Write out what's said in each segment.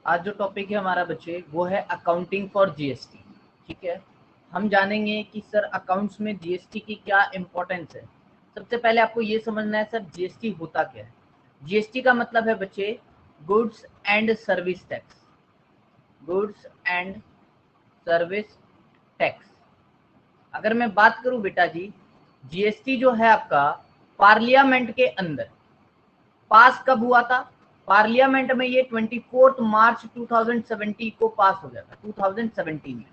आज जो टॉपिक है हमारा बच्चे वो है अकाउंटिंग फॉर जीएसटी। ठीक है, हम जानेंगे कि सर अकाउंट्स में जीएसटी की क्या इंपॉर्टेंस है। सबसे पहले आपको ये समझना है सर जीएसटी होता क्या है। जीएसटी का मतलब है बच्चे goods and service tax. Goods and service tax. अगर मैं बात करूं बेटा जी, जीएसटी जो है आपका पार्लियामेंट के अंदर पास कब हुआ था। पार्लियामेंट में ये 24 मार्च 2017 को पास हो गया था, 2017 में।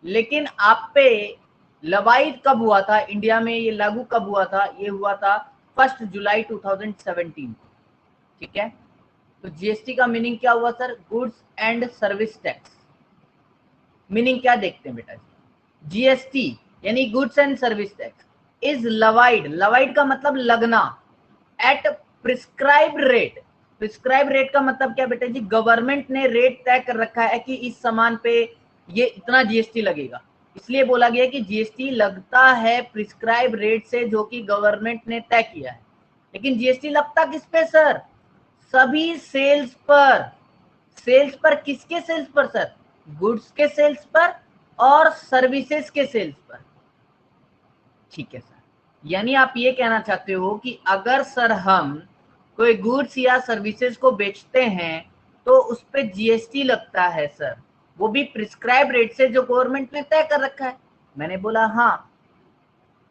लेकिन आप पे लवाइद कब हुआ था, इंडिया में ये लागू कब हुआ था, ये हुआ था 1 जुलाई 2017 को। ठीक है, तो जीएसटी का मीनिंग क्या हुआ sir, goods and service tax. Meaning क्या देखते हैं बेटा जी, जीएसटी यानी goods and service tax is levied. Levied का मतलब लगना, at prescribe rate. Prescribe rate का मतलब क्या बेटा जी, गवर्नमेंट ने रेट तय कर रखा है कि इस सामान पे ये इतना जीएसटी लगेगा। इसलिए बोला गया कि जीएसटी लगता है प्रिस्क्राइब रेट से, जो कि गवर्नमेंट ने तय किया है। लेकिन जीएसटी लगता किस पे सर, सभी सेल्स पर। सेल्स पर किसके सेल्स पर सर, गुड्स के सेल्स पर और सर्विसेज के सेल्स पर। ठीक है सर, यानी आप ये कहना चाहते हो कि अगर सर हम कोई गुड्स या सर्विसेज को बेचते हैं तो उस पर जीएसटी लगता है सर, वो भी प्रिस्क्राइब रेट से जो गवर्नमेंट ने तय कर रखा है। मैंने बोला हाँ।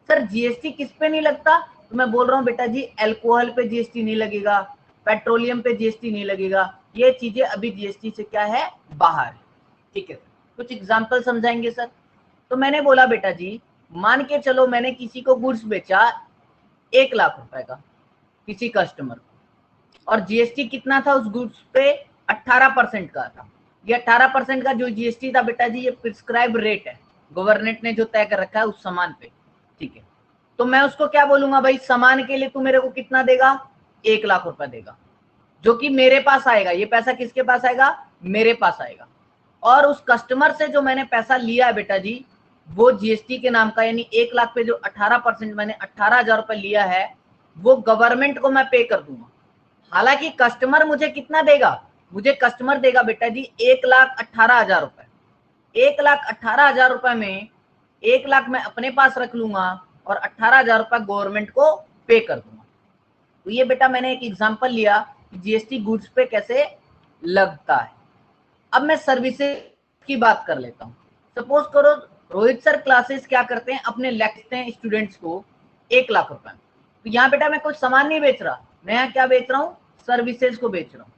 सर जीएसटी किस पे नहीं लगता, तो मैं बोल रहा हूँ बेटा जी अल्कोहल पे जीएसटी नहीं लगेगा, पेट्रोलियम पे जीएसटी नहीं लगेगा, ये चीजें अभी जीएसटी से क्या है, बाहर है। ठीक है सर, कुछ एग्जांपल समझाएंगे सर। तो मैंने बोला बेटा जी, मान के चलो मैंने किसी को गुड्स बेचा 1 लाख रुपए का किसी कस्टमर को, और जीएसटी कितना था उस गुड्स पे, 18% का था। ये 18% का जो जीएसटी था बेटा जी, ये प्रिस्क्राइब रेट है, गवर्नमेंट ने जो तय कर रखा है उस सामान पे। ठीक है, तो मैं उसको क्या बोलूंगा, भाई सामान के लिए तू मेरे को कितना देगा, 1 लाख रुपए देगा, जो कि मेरे पास आएगा। ये पैसा किसके पास आएगा, मेरे पास आएगा। और उस कस्टमर से जो मैंने पैसा लिया है बेटा जी, वो जीएसटी के नाम का, यानी 1 लाख पे जो 18% मैंने 18,000 रुपए लिया है, वो गवर्नमेंट को मैं पे कर दूंगा। हालांकि कस्टमर मुझे कितना देगा, मुझे कस्टमर देगा बेटा जी 1,18,000 रुपए। 1,18,000 रुपए में 1 लाख मैं अपने पास रख लूंगा और 18,000 रुपए गवर्नमेंट को पे कर दूंगा। तो ये बेटा मैंने एक एग्जांपल लिया कि जीएसटी गुड्स पे कैसे लगता है। अब मैं सर्विसेज की बात कर लेता हूँ। सपोज करो रोहित सर क्लासेस क्या करते हैं, अपने लेक्चरते हैं स्टूडेंट्स को 1 लाख रुपए में। तो यहाँ बेटा मैं कुछ सामान नहीं बेच रहा, मैं यहाँ क्या बेच रहा हूँ, सर्विसेज को बेच रहा हूँ।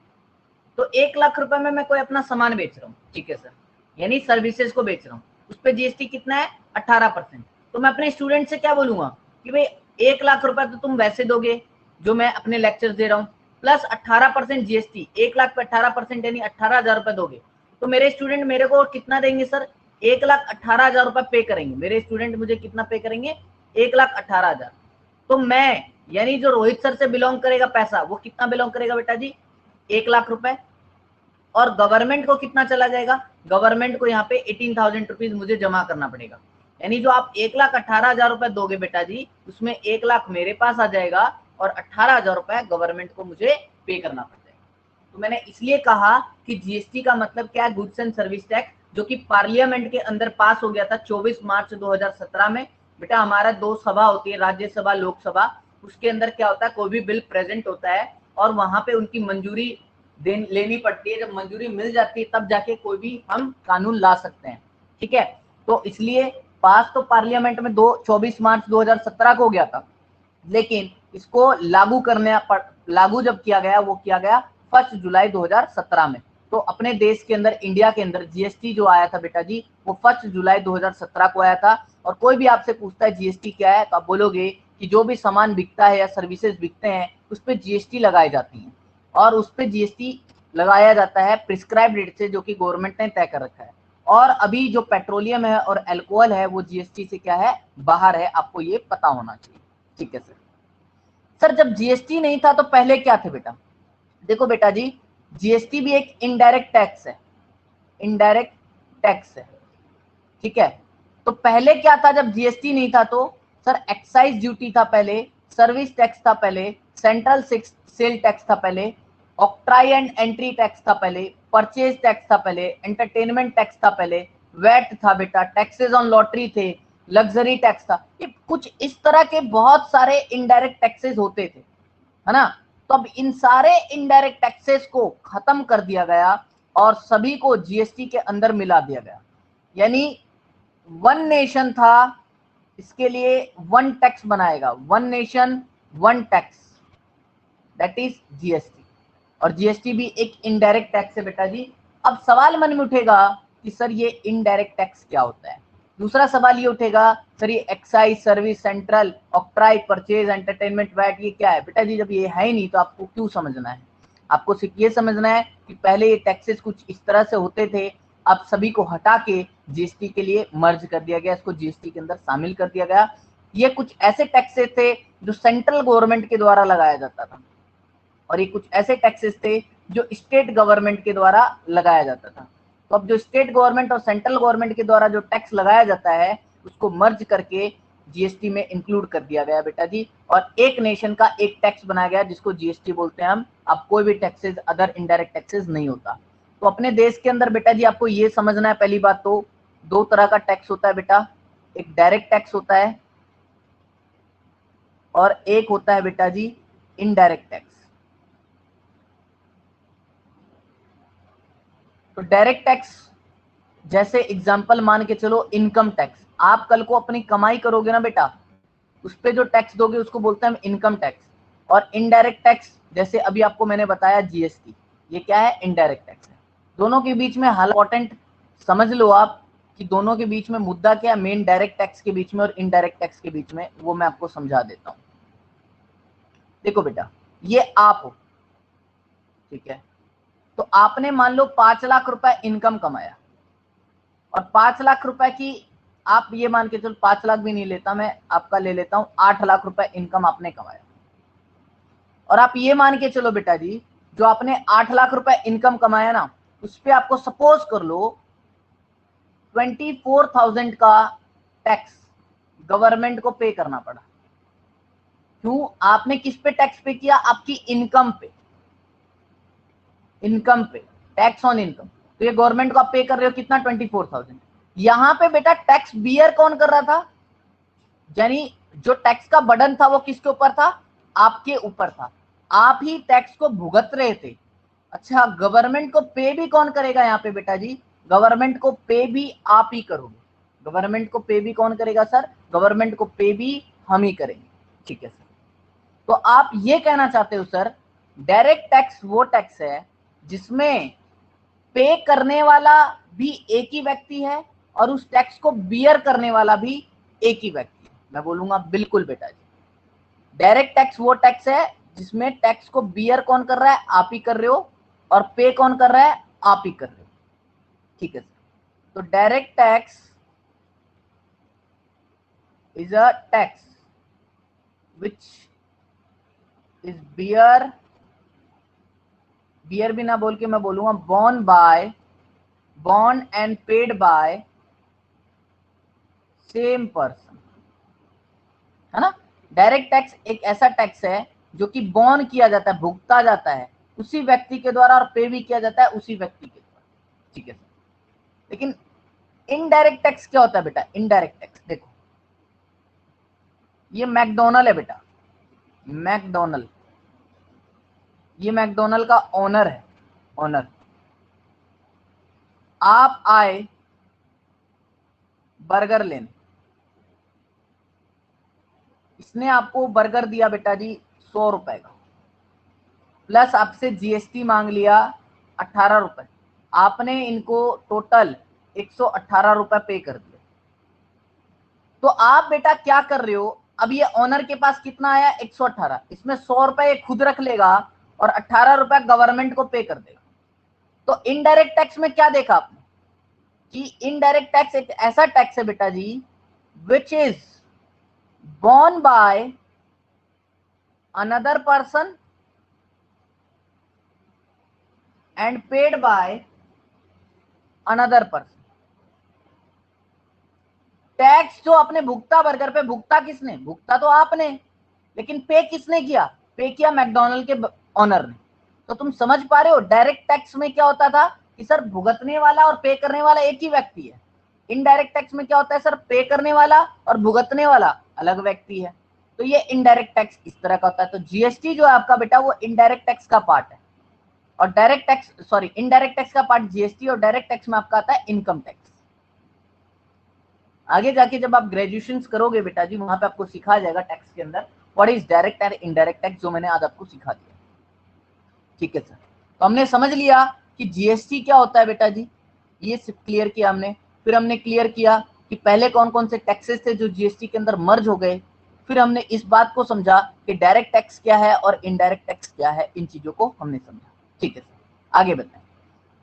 तो 1 लाख रुपए में मैं कोई अपना सामान बेच रहा हूँ, ठीक है सर, यानी सर्विसेज को बेच रहा हूँ। उस पर जीएसटी कितना है, 18%। तो मैं अपने स्टूडेंट से क्या बोलूंगा कि भाई 1 लाख रुपए तो तुम वैसे दोगे जो मैं अपने लेक्चर दे रहा हूँ, प्लस 18% जीएसटी, 1 लाख पे 18% यानी 18,000 रुपए दोगे। तो मेरे स्टूडेंट मेरे को कितना देंगे सर, 1,18,000 रुपए पे करेंगे। मेरे स्टूडेंट मुझे कितना पे करेंगे, 1,18,000। तो मैं यानी जो रोहित सर से बिलोंग करेगा पैसा, वो कितना बिलोंग करेगा बेटा जी, 1 लाख रुपए। और गवर्नमेंट को कितना चला जाएगा, गवर्नमेंट को यहाँ पे 18,000 रुपीज मुझे जमा करना पड़ेगा। यानी जो आप 1,18,000 रुपए दोगे बेटा जी, उसमें 1 लाख मेरे पास आ जाएगा और 18,000 रुपए गवर्नमेंट को मुझे पे करना पड़ जाएगा। तो मैंने इसलिए कहा कि जीएसटी का मतलब क्या है, गुड्स एंड सर्विस टैक्स, जो कि पार्लियामेंट के अंदर पास हो गया था 24 मार्च 2017 में। बेटा हमारा 2 सभा होती है, राज्यसभा लोकसभा। उसके अंदर क्या होता है, कोई भी बिल प्रेजेंट होता है और वहां पे उनकी मंजूरी लेनी पड़ती है। जब मंजूरी मिल जाती है तब जाके कोई भी हम कानून ला सकते हैं। ठीक है, तो इसलिए पास तो पार्लियामेंट में 24 मार्च 2017 को हो गया था, लेकिन इसको लागू जब किया गया, वो किया गया 1 जुलाई 2017 में। तो अपने देश के अंदर, इंडिया के अंदर जीएसटी जो आया था बेटा जी, वो 1 जुलाई 2017 को आया था। और कोई भी आपसे पूछता है जीएसटी क्या है, तो आप बोलोगे कि जो भी सामान बिकता है या सर्विसेज बिकते हैं उस पर जीएसटी लगाई जाती है, और उस पर जीएसटी लगाया जाता है प्रिस्क्राइब रेट से, जो कि गवर्नमेंट ने तय कर रखा है। और अभी जो पेट्रोलियम है और अल्कोहल है वो जीएसटी से क्या है, बाहर है, आपको ये पता होना चाहिए। ठीक है सर। सर जब जीएसटी नहीं था तो पहले क्या थे बेटा, देखो बेटा जी, जीएसटी भी एक इनडायरेक्ट टैक्स है, इनडायरेक्ट टैक्स है। ठीक है, तो पहले क्या था जब जीएसटी नहीं था, तो सर एक्साइज ड्यूटी था पहले, सर्विस टैक्स था पहले, सेंट्रल सेल टैक्स था पहले, ऑक्ट्राई एंड एंट्री टैक्स था पहले, परचेज टैक्स था पहले, एंटरटेनमेंट टैक्स था पहले, वैट था बेटा, टैक्सेस ऑन लॉटरी थे, लग्जरी टैक्स था। ये कुछ इस तरह के बहुत सारे इनडायरेक्ट टैक्सेस होते थे, है ना। तो अब इन सारे इनडायरेक्ट टैक्सेस को खत्म कर दिया गया और सभी को जीएसटी के अंदर मिला दिया गया। यानी वन नेशन था, इसके लिए वन टैक्स बनाएगा, one nation one tax, that is GST. और जीएसटी भी एक इनडायरेक्ट टैक्स है बेटा जी। अब सवाल मन में उठेगा कि सर ये इनडायरेक्ट टैक्स क्या होता है। दूसरा सवाल ये उठेगा सर ये excise, service, central, octroi, purchase, entertainment, VAT ये क्या है बेटा जी। जब ये है ही नहीं तो आपको क्यों समझना है। आपको सिर्फ ये समझना है कि पहले ये टैक्सेस कुछ इस तरह से होते थे, अब सभी को हटा के जीएसटी के लिए मर्ज कर दिया गया, इसको जीएसटी के अंदर शामिल कर दिया गया। ये कुछ ऐसे टैक्सेस थे जो सेंट्रल गवर्नमेंट के द्वारा लगाया जाता था और ये कुछ ऐसे टैक्सेस थे जो स्टेट गवर्नमेंट के द्वारा लगाया जाता था। तो अब जो स्टेट गवर्नमेंट और सेंट्रल गवर्नमेंट के द्वारा जो टैक्स लगाया जाता है उसको मर्ज करके जीएसटी में इंक्लूड कर दिया गया बेटा जी, और एक नेशन का एक टैक्स बनाया गया जिसको जीएसटी बोलते हैं हम। अब कोई भी टैक्सेस अदर इनडायरेक्ट टैक्सेस नहीं होता। तो अपने देश के अंदर बेटा जी आपको ये समझना है, पहली बात तो दो तरह का टैक्स होता है बेटा, एक डायरेक्ट टैक्स होता है और एक होता है बेटा जी इनडायरेक्ट टैक्स। तो डायरेक्ट टैक्स जैसे एग्जांपल मान के चलो इनकम टैक्स, आप कल को अपनी कमाई करोगे ना बेटा, उस पे जो टैक्स दोगे उसको बोलते हैं हम इनकम टैक्स। और इनडायरेक्ट टैक्स जैसे अभी आपको मैंने बताया जीएसटी, ये क्या है, इनडायरेक्ट टैक्स है। दोनों के बीच में हाल इंपॉर्टेंट समझ लो आप कि दोनों के बीच में मुद्दा क्या है, मेन डायरेक्ट टैक्स के बीच में और इनडायरेक्ट टैक्स के बीच में, वो मैं आपको समझा देता हूं। देखो बेटा, ये आप हो, ठीक है, तो आपने मान लो 5 लाख रुपए इनकम कमाया और 5 लाख रुपए की, आप ये मान के चलो 5 लाख भी नहीं लेता मैं, आपका ले लेता हूं 8 लाख रुपए इनकम आपने कमाया। और आप ये मान के चलो बेटा जी जो आपने 8 लाख रुपए इनकम कमाया ना, उस पर आपको सपोज कर लो 24,000 का टैक्स गवर्नमेंट को पे करना पड़ा। क्यों? आपने किस पे टैक्स पे किया? आपकी इनकम पे, इनकम पे टैक्स ऑन इनकम। तो ये गवर्नमेंट को आप पे कर रहे हो कितना, 24,000। यहां पे बेटा टैक्स बियर कौन कर रहा था, यानी जो टैक्स का बर्डन था वो किसके ऊपर था, आपके ऊपर था, आप ही टैक्स को भुगत रहे थे। अच्छा, गवर्नमेंट को पे भी कौन करेगा यहाँ पे बेटा जी, गवर्नमेंट को पे भी आप ही करोगे। गवर्नमेंट को पे भी कौन करेगा सर, गवर्नमेंट को पे भी हम ही करेंगे, ठीक है सर। तो आप ये कहना चाहते हो सर डायरेक्ट टैक्स वो टैक्स है जिसमें पे करने वाला भी एक ही व्यक्ति है और उस टैक्स को बियर करने वाला भी एक ही व्यक्ति है। मैं बोलूंगा बिल्कुल बेटा जी, डायरेक्ट टैक्स वो टैक्स है जिसमें टैक्स को बियर कौन कर रहा है, आप ही कर रहे हो, और पे कौन कर रहा है, आप ही कर रहे हो, ठीक है सर। तो direct tax is a tax which is bear, bear भी ना बोल के मैं बोलूंगा born by, born and paid by same person, है ना। डायरेक्ट टैक्स एक ऐसा टैक्स है जो कि बॉर्न किया जाता है, भुगता जाता है उसी व्यक्ति के द्वारा और पे भी किया जाता है उसी व्यक्ति के द्वारा, ठीक है। लेकिन इनडायरेक्ट टैक्स क्या होता है बेटा, इनडायरेक्ट टैक्स देखो, ये मैकडोनल्ड है बेटा, मैकडोनल्ड, ये मैकडोनल्ड का ओनर है, ओनर। आप आए बर्गर लेने, इसने आपको बर्गर दिया बेटा जी 100 रुपए का, प्लस आपसे जीएसटी मांग लिया 18 रुपए, आपने इनको टोटल 118 रुपए पे कर दिया। तो आप बेटा क्या कर रहे हो, अब ये ओनर के पास कितना आया 118, इसमें 100 रुपए ये खुद रख लेगा और 18 रुपए गवर्नमेंट को पे कर देगा। तो इनडायरेक्ट टैक्स में क्या देखा आपने कि इनडायरेक्ट टैक्स एक ऐसा टैक्स है बेटा जी which is borne by another person and paid by another person। Tax जो आपने भुगता बर्गर पे, भुगता किसने, भुगता तो आपने, लेकिन पे किसने किया, पे किया मैकडोनल्ड के ओनर ने। तो तुम समझ पा रहे हो, डायरेक्ट टैक्स में क्या होता था कि सर भुगतने वाला और पे करने वाला एक ही व्यक्ति है। इनडायरेक्ट टैक्स में क्या होता है सर, पे करने वाला और भुगतने वाला अलग व्यक्ति है। तो ये इनडायरेक्ट टैक्स इस तरह का होता है। तो जीएसटी जो है आपका बेटा वो इनडायरेक्ट टैक्स का पार्ट है, और direct tax sorry indirect tax का पार्ट जीएसटी, और डायरेक्ट टैक्स में आपका आता है इनकम टैक्स। आगे जाके जब आप ग्रेजुएशन करोगे बेटा जी, वहां पे आपको सिखाया जाएगा टैक्स के अंदर what is direct and indirect tax, जो मैंने आज आपको सिखा दिया। ठीक है सर, तो हमने समझ लिया कि जीएसटी क्या होता है बेटा जी, ये क्लियर किया हमने। फिर हमने क्लियर किया कि पहले कौन कौन से टैक्सेस थे जो जीएसटी के अंदर मर्ज हो गए। फिर हमने इस बात को समझा कि डायरेक्ट टैक्स क्या है और इनडायरेक्ट टैक्स क्या है, इन चीजों को हमने समझा। ठीक है सर, आगे बताएं।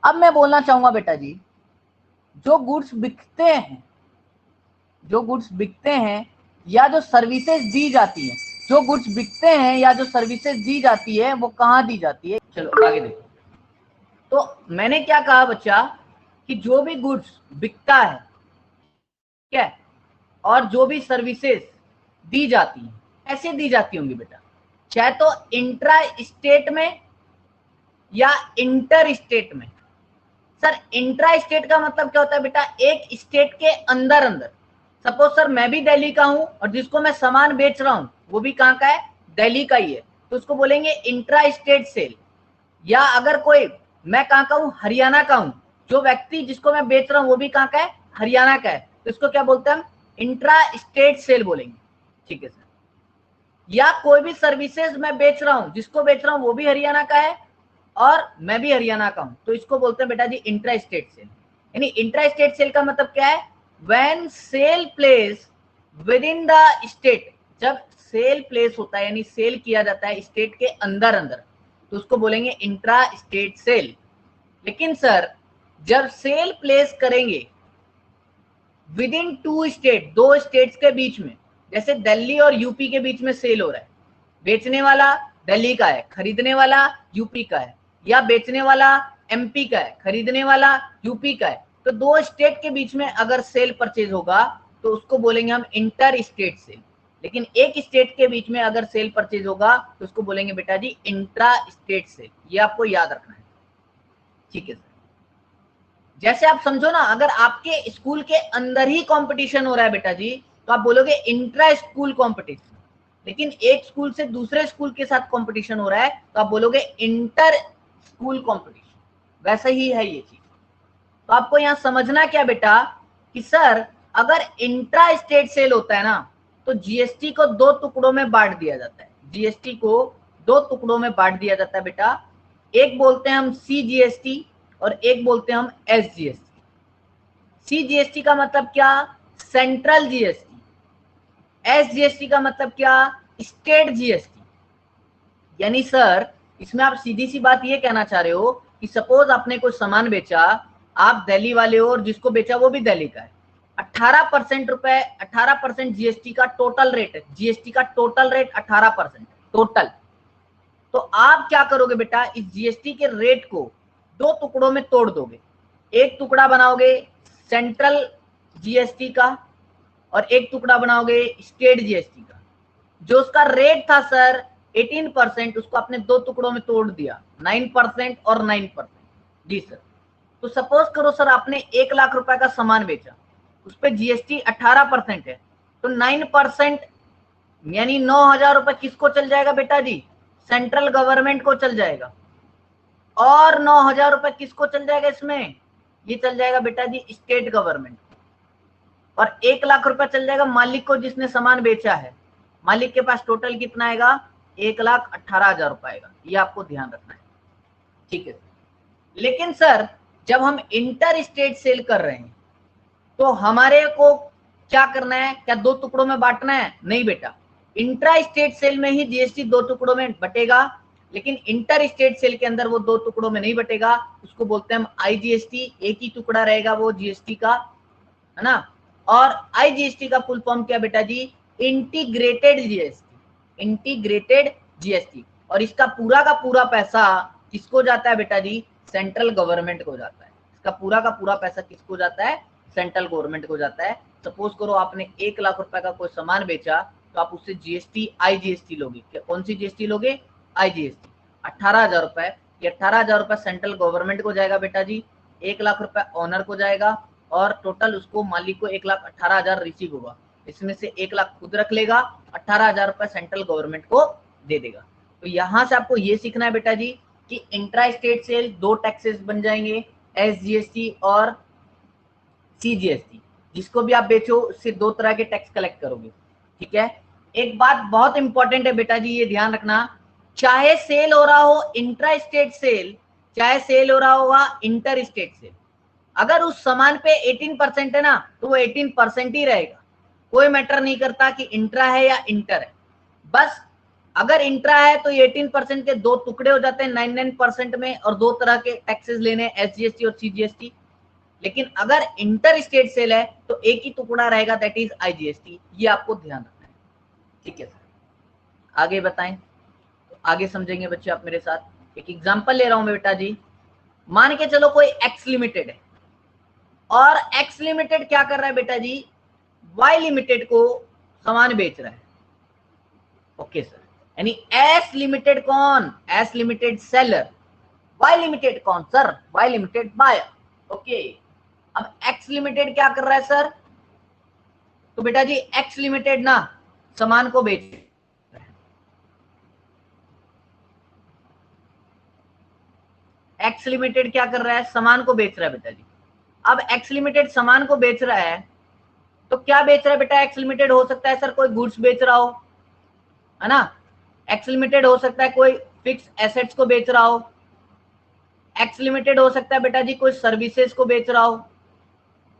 अब मैं बोलना चाहूंगा बेटा जी, जो गुड्स बिकते हैं, जो गुड्स बिकते हैं या जो सर्विसेज दी जाती है, जो गुड्स बिकते हैं या जो सर्विसेज दी जाती है वो कहाँ दी जाती है। चलो आगे देखो। तो मैंने क्या कहा बच्चा कि जो भी गुड्स बिकता है, ठीक है, और जो भी सर्विसेज दी जाती हैं, ऐसे दी जाती होंगी बेटा, चाहे तो इंट्रा स्टेट में या इंटर स्टेट में। सर इंट्रा स्टेट का मतलब क्या होता है बेटा, एक स्टेट के अंदर अंदर। सपोज सर मैं भी दिल्ली का हूं और जिसको मैं सामान बेच रहा हूं वो भी कहां का है, दिल्ली का ही है, तो उसको बोलेंगे इंट्रा स्टेट सेल। या अगर कोई मैं कहां का हूं, हरियाणा का हूं, जो व्यक्ति जिसको मैं बेच रहा हूं वो भी कहां का है, हरियाणा का है, तो इसको क्या बोलते हैं हम, इंट्रा स्टेट सेल बोलेंगे। ठीक है सर। या कोई भी सर्विसेज मैं बेच रहा हूं, जिसको बेच रहा हूं वो भी हरियाणा का है और मैं भी हरियाणा का हूं, तो इसको बोलते हैं बेटा जी इंट्रा स्टेट सेल। यानी इंट्रा स्टेट सेल का मतलब क्या है, when sale place within the state, जब सेल प्लेस होता है यानी सेल किया जाता है स्टेट के अंदर अंदर, तो उसको बोलेंगे इंट्रा स्टेट सेल। लेकिन सर जब सेल प्लेस करेंगे विद इन टू स्टेट, दो स्टेट्स के बीच में, जैसे दिल्ली और यूपी के बीच में सेल हो रहा है, बेचने वाला दिल्ली का है, खरीदने वाला यूपी का है, या बेचने वाला एमपी का है, खरीदने वाला यूपी का है, तो दो स्टेट के बीच में अगर सेल परचेज होगा तो उसको बोलेंगे हम इंटर स्टेट सेल। लेकिन एक स्टेट के बीच में अगर सेल परचेज होगा तो उसको बोलेंगे बेटा जी इंट्रा स्टेट सेल। ये आपको याद रखना है। ठीक है सर, जैसे आप समझो ना, अगर आपके स्कूल के अंदर ही कंपटीशन हो रहा है बेटा जी, तो आप बोलोगे इंट्रा स्कूल कंपटीशन। लेकिन एक स्कूल से दूसरे स्कूल के साथ कंपटीशन हो रहा है तो आप बोलोगे इंटर स्कूल कंपटीशन। वैसा ही है ये चीज। तो आपको यहां समझना क्या बेटा कि सर अगर इंट्रा स्टेट सेल होता है ना, तो जीएसटी को दो टुकड़ों में बांट दिया जाता है। जीएसटी को दो टुकड़ों में बांट दिया जाता है बेटा, एक बोलते हैं हम सीजीएसटी और एक बोलते हैं हम एसजीएसटी। सीजीएसटी का मतलब क्या, सेंट्रल जीएसटी। एसजीएसटी का मतलब क्या, स्टेट जीएसटी। यानी सर इसमें आप सीधी सी बात ये कहना चाह रहे हो कि सपोज आपने कोई सामान बेचा, आप दिल्ली वाले हो और जिसको बेचा वो भी दिल्ली का है, 18% रुपए, 18% जीएसटी का टोटल रेट है। जीएसटी का टोटल रेट 18% टोटल। तो आप क्या करोगे बेटा, इस जीएसटी के रेट को दो टुकड़ों में तोड़ दोगे। एक टुकड़ा बनाओगे सेंट्रल जीएसटी का और एक टुकड़ा बनाओगे स्टेट जीएसटी का। जो उसका रेट था सर 18%, उसको आपने दो टुकड़ों में तोड़ दिया, 9% और 9%। जी सर। तो सपोज करो सर आपने 1 लाख रुपए का सामान बेचा, उस पर जीएसटी 18% है, तो 9% यानी 9,000 रुपए किसको चल जाएगा बेटा जी, सेंट्रल गवर्नमेंट को चल जाएगा। और 9,000 रुपए किसको चल जाएगा इसमें, ये चल जाएगा बेटा जी स्टेट गवर्नमेंट को। और 1 लाख रुपए चल जाएगा मालिक को जिसने सामान बेचा है। मालिक के पास टोटल कितना आएगा, 1,18,000 रुपए आएगा। ये आपको ध्यान रखना है। ठीक है। लेकिन सर जब हम इंटर स्टेट सेल कर रहे हैं तो हमारे को क्या करना है, क्या दो टुकड़ों में बांटना है, नहीं बेटा। इंट्रा स्टेट सेल में ही जीएसटी दो टुकड़ों में बटेगा, लेकिन इंटर स्टेट सेल के अंदर वो दो टुकड़ों में नहीं बटेगा। उसको बोलते हैं हम आईजीएसटी, एक ही टुकड़ा रहेगा वो जीएसटी का, है ना। और आईजीएसटी का फुल फॉर्म क्या बेटा जी, इंटीग्रेटेड जीएसटी, इंटीग्रेटेड जीएसटी। और इसका पूरा का पूरा पैसा किसको जाता है बेटा जी, सेंट्रल गवर्नमेंट को जाता है। इसका पूरा का पूरा पैसा किसको जाता है, सेंट्रल गवर्नमेंट को जाता है। सपोज करो आपने 1 लाख रुपए का कोई सामान बेचा, तो आप उससे जीएसटी आईजीएसटी लोगे। क्या, कौन सी जीएसटी लोगे, आईजीएसटी। 18,000 रुपए ये 18,000 रुपये सेंट्रल गवर्नमेंट को जाएगा बेटा जी, 1 लाख रुपए ऑनर को जाएगा और टोटल उसको मालिक को 1,18,000 रिसीव होगा। इसमें से 1 लाख खुद रख लेगा, 18,000 रुपए सेंट्रल गवर्नमेंट को दे देगा। तो यहां से आपको ये सीखना है बेटा जी कि इंट्रा स्टेट सेल 2 टैक्सेस बन जाएंगे, SGST और CGST। जिसको भी आप बेचो उससे 2 तरह के टैक्स कलेक्ट करोगे, ठीक है। एक बात बहुत इंपॉर्टेंट है बेटा जी, ये ध्यान रखना, चाहे सेल हो रहा हो इंट्रा स्टेट सेल, चाहे सेल हो रहा होगा इंटर स्टेट सेल, अगर उस सामान पे 18% है ना तो वो 18% ही रहेगा। कोई मैटर नहीं करता कि इंट्रा है या इंटर है, बस अगर इंट्रा है तो 18% के 2 टुकड़े हो जाते हैं 99% में और 2 तरह के टैक्सेस लेने, SGST और CGST। लेकिन अगर इंटर स्टेट सेल है तो एक ही टुकड़ा रहेगा, दैट इज IGST। ये आपको ध्यान रखना है, ठीक है सर। आगे बताएं, तो आगे समझेंगे बच्चे आप मेरे साथ। एक एग्जांपल ले रहा हूं मैं बेटा जी, मान के चलो कोई एक्स लिमिटेड है और एक्स लिमिटेड क्या कर रहा है बेटा जी, वाई लिमिटेड को सामान बेच रहा है, ओके सर। यानी एस लिमिटेड कौन, S limited seller, Y limited कौन sir, Y limited buyer, okay. अब एक्स लिमिटेड क्या कर रहा है सर, तो बेटा जी एक्स लिमिटेड ना सामान को बेच, एक्स लिमिटेड क्या कर रहा है, सामान को बेच रहा है बेटा जी। अब एक्स लिमिटेड सामान को बेच रहा है तो क्या बेच रहा है बेटा, एक्स लिमिटेड हो सकता है सर कोई गुड्स बेच रहा हो, है ना। एक्स लिमिटेड हो सकता है कोई फिक्स एसेट्स को बेच रहा हो, एक्स लिमिटेड हो सकता है बेटा जी कोई सर्विसेज को बेच रहा हो।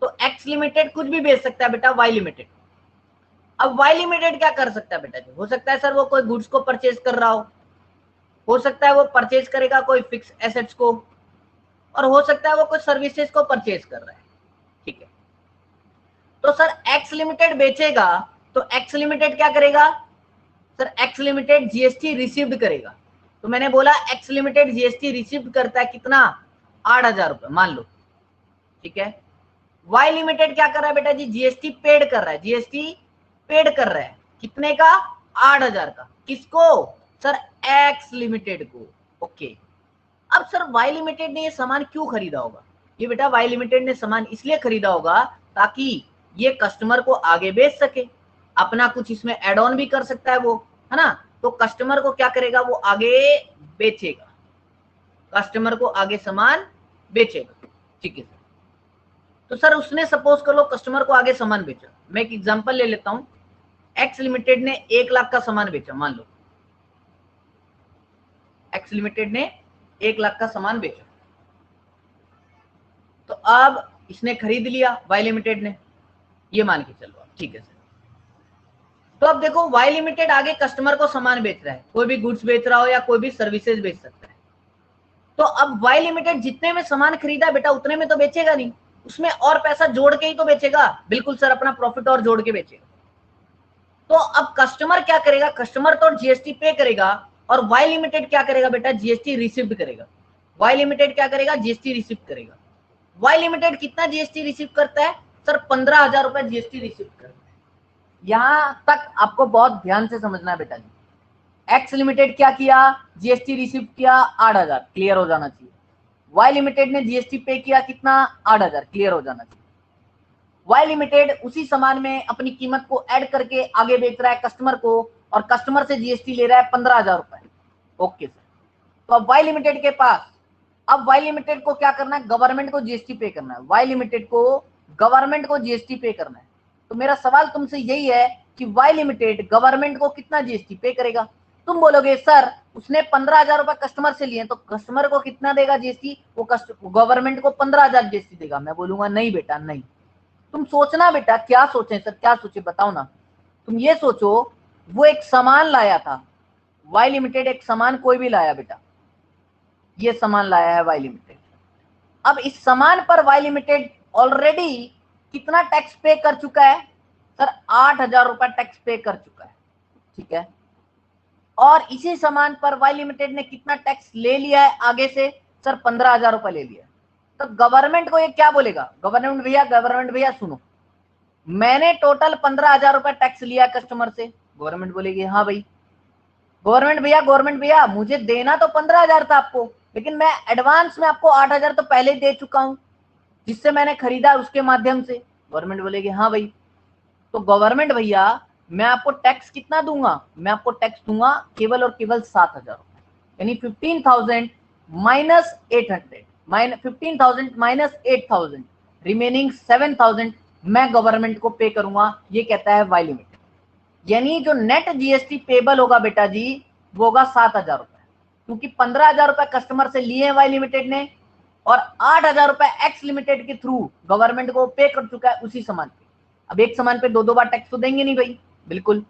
तो एक्स लिमिटेड कुछ भी बेच सकता है बेटा वाई लिमिटेड। अब वाई लिमिटेड क्या कर सकता है बेटा जी, हो सकता है सर वो कोई गुड्स को परचेज कर रहा हो सकता है वो परचेज करेगा कोई फिक्स एसेट्स को, और हो सकता है वो कोई सर्विसेज को परचेज कर रहा है, ठीक है। तो सर एक्स लिमिटेड बेचेगा तो एक्स लिमिटेड क्या करेगा sir, x limited GST received करेगा। तो मैंने बोला एक्स लिमिटेड जीएसटी रिसीव्ड करता है कितना, 8,000 रुपए मान लो, ठीक है। वाई लिमिटेड क्या कर रहा है बेटा जी, जीएसटी पेड कर रहा है, जीएसटी पेड कर रहा है कितने का, 8,000 का। किसको सर, एक्स लिमिटेड को, ओके। अब सर वाई लिमिटेड ने ये सामान क्यों खरीदा होगा, ये बेटा वाई लिमिटेड ने सामान इसलिए खरीदा होगा ताकि ये कस्टमर को आगे बेच सके, अपना कुछ इसमें एड ऑन भी कर सकता है वो, है ना। तो कस्टमर को क्या करेगा, वो आगे बेचेगा, कस्टमर को आगे सामान बेचेगा, ठीक है। तो सर उसने सपोज कर लो कस्टमर को आगे सामान बेचा, मैं एक एग्जांपल ले लेता हूं, एक्स लिमिटेड ने 1 लाख का सामान बेचा, मान लो एक्स लिमिटेड ने 1 लाख का सामान बेचा। तो अब इसने खरीद लिया वाई लिमिटेड ने, ये मान के चलो, ठीक है सर। तो अब देखो वाई लिमिटेड आगे कस्टमर को सामान बेच रहा है, कोई भी गुड्स बेच रहा हो या कोई भी सर्विसेज बेच सकता है। तो अब वाई लिमिटेड जितने में सामान खरीदा बेटा उतने में तो बेचेगा नहीं, उसमें और पैसा जोड़ के ही तो बेचेगा, बिल्कुल सर, अपना प्रॉफिट और जोड़ के बेचेगा। तो अब कस्टमर क्या करेगा, कस्टमर तो जीएसटी पे करेगा और वाई लिमिटेड क्या करेगा बेटा, जीएसटी रिसीव करेगा। वाई लिमिटेड क्या करेगा, जीएसटी रिसीव करेगा। वाई लिमिटेड कितना जीएसटी रिसीव करता है सर, 15,000 रुपए जीएसटी रिसीव करता है। यहां तक आपको बहुत ध्यान से समझना है बेटा जी। एक्स लिमिटेड क्या किया, जीएसटी रिसीव किया 8,000, क्लियर हो जाना चाहिए। वाई लिमिटेड ने जीएसटी पे किया कितना, 8,000, क्लियर हो जाना चाहिए। वाई लिमिटेड उसी सामान में अपनी कीमत को ऐड करके आगे बेच रहा है कस्टमर को और कस्टमर से जीएसटी ले रहा है 15,000 रुपए, ओके सर। तो अब वाई लिमिटेड के पास, अब वाई लिमिटेड को क्या करना है, गवर्नमेंट को जीएसटी पे करना है, वाई लिमिटेड को गवर्नमेंट को जीएसटी पे करना है। तो मेरा सवाल तुमसे यही है कि वाई लिमिटेड गवर्नमेंट को कितना जीएसटी पे करेगा। तुम बोलोगे सर उसने 15,000 रुपए कस्टमर से लिए तो कस्टमर को कितना देगा जीएसटी, वो गवर्नमेंट को 15,000 जीएसटी देगा। मैं बोलूंगा नहीं बेटा नहीं। तुम सोचना बेटा, क्या सोचे सर, क्या सोचे बताओ ना। तुम ये सोचो वो एक सामान लाया था, वाई लिमिटेड एक सामान कोई भी लाया बेटा, ये सामान लाया है वाई लिमिटेड। अब इस सामान पर वाई लिमिटेड ऑलरेडी कितना टैक्स पे कर चुका है सर, 8,000 रुपए टैक्स पे कर चुका है, ठीक है। और इसी सामान पर वाई लिमिटेड ने कितना टैक्स ले लिया है आगे से सर, 15,000 रुपए ले लिया। तो गवर्नमेंट को ये क्या बोलेगा, गवर्नमेंट भैया सुनो, मैंने टोटल 15,000 रुपए टैक्स लिया कस्टमर से। गवर्नमेंट बोलेगी हाँ भाई, गवर्नमेंट भैया मुझे देना तो 15,000 था आपको, लेकिन मैं एडवांस में आपको 8,000 तो पहले ही दे चुका हूं, जिससे मैंने खरीदा उसके माध्यम से। गवर्नमेंट बोलेगी हाँ भाई, तो गवर्नमेंट भैया मैं आपको टैक्स कितना दूंगा, मैं आपको टैक्स दूंगा केवल और केवल 7,000 रुपए, यानी 15,000 माइनस 800, 15,000 माइनस 8,000, रिमेनिंग 7,000 मैं गवर्नमेंट को पे करूंगा। ये कहता है वाई लिमिट। यानी जो नेट जीएसटी पेबल होगा बेटा जी वो होगा 7,000 रुपए, क्योंकि 15,000 रुपए कस्टमर से लिए हैं वाई लिमिटेड ने और 8,000 रुपए एक्स लिमिटेड के थ्रू गवर्नमेंट को पे कर चुका है उसी सामान पे। अब एक सामान पे दो बार टैक्स तो देंगे नहीं भाई, बिल्कुल।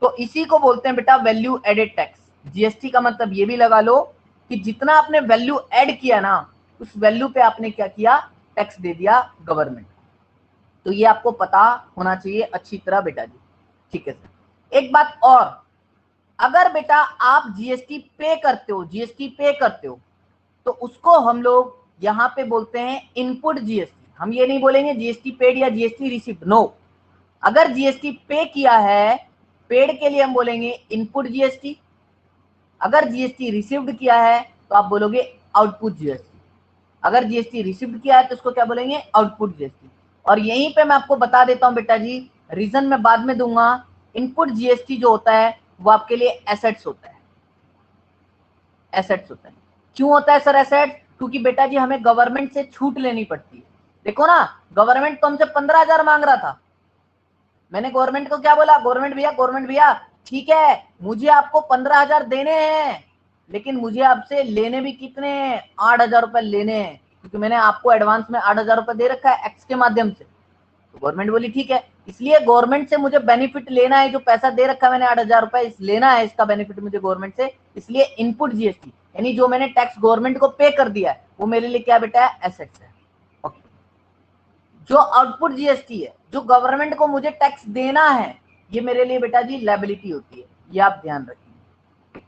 तो इसी को बोलते हैं बेटा वैल्यू एडेड टैक्स। जीएसटी का मतलब ये भी लगा लो कि जितना आपने वैल्यू एड किया ना उस वैल्यू पे आपने क्या किया, टैक्स दे दिया गवर्नमेंट। तो ये आपको पता होना चाहिए अच्छी तरह बेटा जी, ठीक है सर। एक बात और, अगर बेटा आप जीएसटी पे करते हो, जीएसटी पे करते हो तो उसको हम लोग यहां पे बोलते हैं इनपुट जीएसटी। हम ये नहीं बोलेंगे जीएसटी पेड या जीएसटी रिसीव्ड, नो। अगर जीएसटी पे किया है, पेड के लिए हम बोलेंगे इनपुट जीएसटी, अगर जीएसटी रिसीव्ड किया है तो आप बोलोगे आउटपुट जीएसटी। अगर जीएसटी रिसीव्ड किया है तो उसको क्या बोलेंगे, आउटपुट जीएसटी। और यहीं पे मैं आपको बता देता हूं बेटा जी, रीजन मैं बाद में दूंगा। इनपुट जीएसटी जो होता है वो आपके लिए एसेट्स होता है, एसेट्स होता है। क्यों होता है सर एसेट्स? क्योंकि बेटा जी हमें गवर्नमेंट से छूट लेनी पड़ती है। देखो ना, गवर्नमेंट तो हमसे 15,000 मांग रहा था, मैंने गवर्नमेंट को क्या बोला, गवर्नमेंट भैया ठीक है मुझे आपको 15,000 देने हैं, लेकिन मुझे आपसे लेने भी कितने हैं, 8,000 रुपए लेने हैं, क्योंकि मैंने आपको एडवांस में 8,000 रुपए दे रखा है एक्स के माध्यम से। तो गवर्नमेंट बोली ठीक है, इसलिए गवर्नमेंट से मुझे बेनिफिट लेना है, जो पैसा दे रखा है मैंने 8,000 रुपए लेना है, इसका बेनिफिट मुझे गवर्नमेंट से, इसलिए इनपुट जीएसटी यानी जो मैंने टैक्स गवर्नमेंट को पे कर दिया है वो मेरे लिए क्या बेटा है, एसेट्स है। ओके। जो आउटपुट जीएसटी है, जो गवर्नमेंट को मुझे टैक्स देना है, ये मेरे लिए बेटा जी लायबिलिटी होती है, ये आप ध्यान रखिए।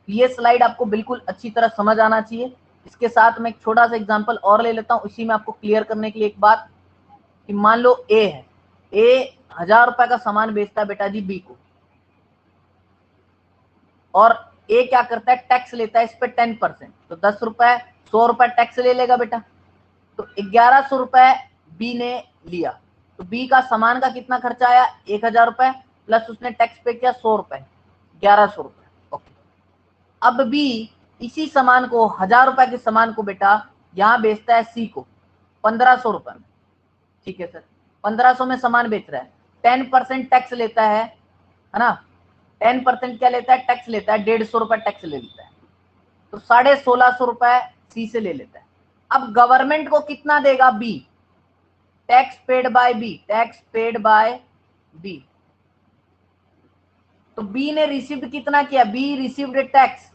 ये स्लाइड आपको बिल्कुल अच्छी तरह समझ आना चाहिए। इसके साथ मैं एक छोटा सा एग्जांपल और ले लेता हूं, इसी में आपको क्लियर करने के लिए एक बात, कि मान लो ए है, ए 1,000 रुपए का सामान बेचता है बेटा जी बी को, और ए क्या करता है, टैक्स लेता है इस पे 10%, तो 10 रुपए 100 रुपए टैक्स ले लेगा बेटा। तो 1,100 रुपए बी ने लिया, तो बी का सामान का कितना खर्चा आया, 1,000 रुपए, प्लस उसने टैक्स पे किया 100 रुपए, 1,100 रुपए। ओके। अब बी इसी सामान को, 1,000 रुपए के सामान को बेटा यहां बेचता है सी को 1,500 रुपए में, ठीक है सर। 1,500 में सामान बेच रहा है, 10% टैक्स लेता है ना, 10% क्या लेता है, टैक्स लेता है, 150 रुपए टैक्स ले लेता है, तो 1,650 रुपए सी से ले लेता है। अब गवर्नमेंट को कितना देगा B, tax paid by B, tax paid by B. तो बी ने रिसीव्ड कितना किया, बी रिसीव्ड टैक्स,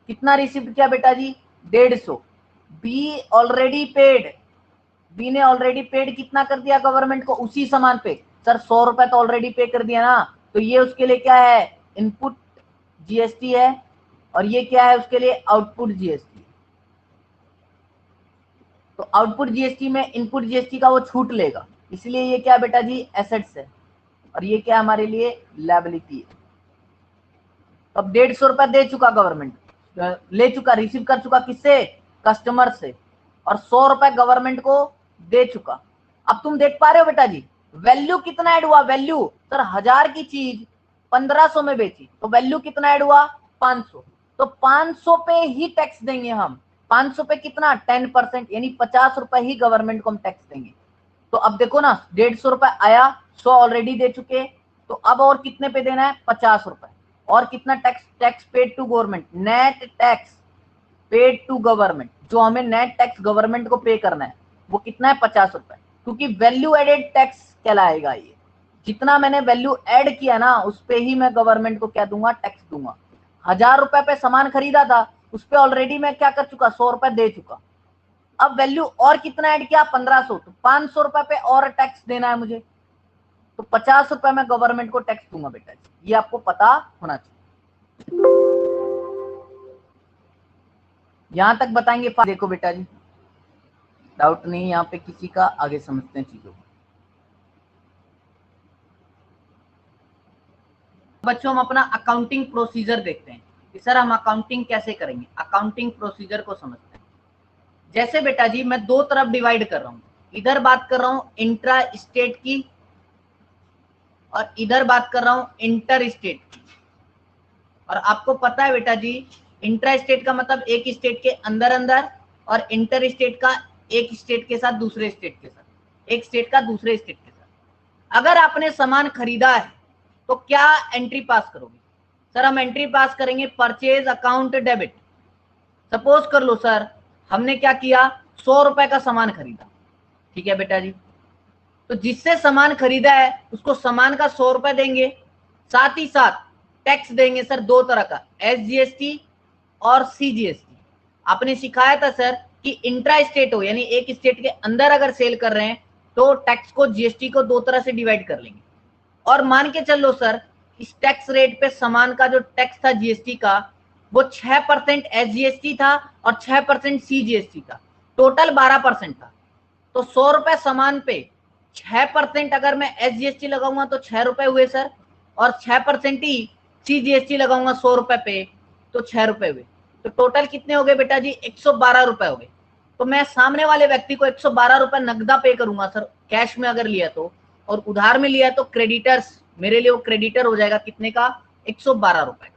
कितना रिसीव्ड किया बेटा जी, 150। बी ऑलरेडी पेड, बी ने ऑलरेडी पेड कितना कर दिया गवर्नमेंट को उसी सामान पे, सर 100 रुपए तो ऑलरेडी पे कर दिया ना, तो ये उसके लिए क्या है, इनपुट जीएसटी है, और ये क्या है उसके लिए, आउटपुट जीएसटी। तो आउटपुट जीएसटी में इनपुट जीएसटी का वो छूट लेगा, इसलिए ये क्या बेटा जी, एसेट्स है, और ये क्या हमारे लिए, लायबिलिटी है। तो अब 150 रुपए दे चुका गवर्नमेंट, ले चुका, रिसीव कर चुका, किससे, कस्टमर से, और 100 रुपए गवर्नमेंट को दे चुका। अब तुम देख पा रहे हो बेटा जी वैल्यू कितना ऐड हुआ, वैल्यू सर 1,000 की चीज 1,500 में बेची, तो वैल्यू कितना ऐड हुआ, 500। तो 500 पे ही टैक्स देंगे हम, 500 पे कितना, 10%, यानी 50 रुपए ही गवर्नमेंट को हम टैक्स देंगे। तो अब देखो ना 150 रुपए आया, 100 ऑलरेडी दे चुके, तो अब और कितने पे देना है, 50 रुपए, और कितना tax, tax paid to government, net tax paid to government, जो हमें नेट टैक्स गवर्नमेंट को पे करना है वो कितना है, 50 रुपए, क्योंकि वैल्यू एडेड टैक्स कहलाएगा ये। जितना मैंने वैल्यू ऐड किया ना उस पे ही मैं गवर्नमेंट को क्या दूंगा, टैक्स दूंगा। 1,000 रुपए पे सामान खरीदा था, उस पे ऑलरेडी मैं क्या कर चुका, 100 रुपए दे चुका। अब वैल्यू और कितना ऐड किया, 1,500, तो 500 रुपए पे और टैक्स देना है मुझे, तो 50 रुपए मैं गवर्नमेंट को टैक्स दूंगा बेटा, ये आपको पता होना चाहिए। यहां तक बताएंगे, देखो बेटा जी डाउट नहीं यहाँ पे किसी का, आगे समझते हैं चीजों को। बच्चों हम अपना अकाउंटिंग प्रोसीजर देखते हैं कि सर हम अकाउंटिंग कैसे करेंगे, अकाउंटिंग प्रोसीजर को समझते हैं। जैसे बेटा जी मैं दो तरफ डिवाइड कर रहा हूं, इधर बात कर रहा हूं इंट्रा स्टेट की और इधर बात कर रहा हूं इंटर स्टेट की। और आपको पता है बेटा जी इंट्रा स्टेट का मतलब एक स्टेट के अंदर अंदर, और इंटर स्टेट का एक स्टेट के साथ दूसरे स्टेट के साथ, एक स्टेट का दूसरे स्टेट के साथ। अगर आपने सामान खरीदा है तो क्या एंट्री पास करोगे? सर हम एंट्री पास करेंगे परचेज अकाउंट डेबिट। सपोज कर लो सर हमने क्या किया, 100 रुपए का सामान खरीदा, ठीक है बेटा जी। तो जिससे सामान खरीदा है उसको सामान का 100 रुपए देंगे, साथ ही साथ टैक्स देंगे सर दो तरह का, SGST और CGST। आपने सिखाया था सर कि इंट्रा स्टेट हो यानी एक स्टेट के अंदर अगर सेल कर रहे हैं तो टैक्स को GST को दो तरह से डिवाइड कर लेंगे। और मान के चलो सर इस टैक्स रेट पे सामान का जो टैक्स था GST का वो 6% SGST था और 6% CGST था, टोटल 12% था। तो 100 रुपए सामान पे 6% अगर मैं SGST लगाऊंगा तो 6 रुपए हुए सर, और 6% ही CGST लगाऊंगा 100 रुपए पे तो 6 रुपए हुए। तो टोटल कितने हो गए बेटा जी, 112 रुपए हो गए। तो मैं सामने वाले व्यक्ति को 112 रुपए नगदा पे करूंगा सर, कैश में अगर लिया तो, और उधार में लिया तो क्रेडिटर्स मेरे लिए वो क्रेडिटर हो जाएगा कितने का, 112 रुपए का।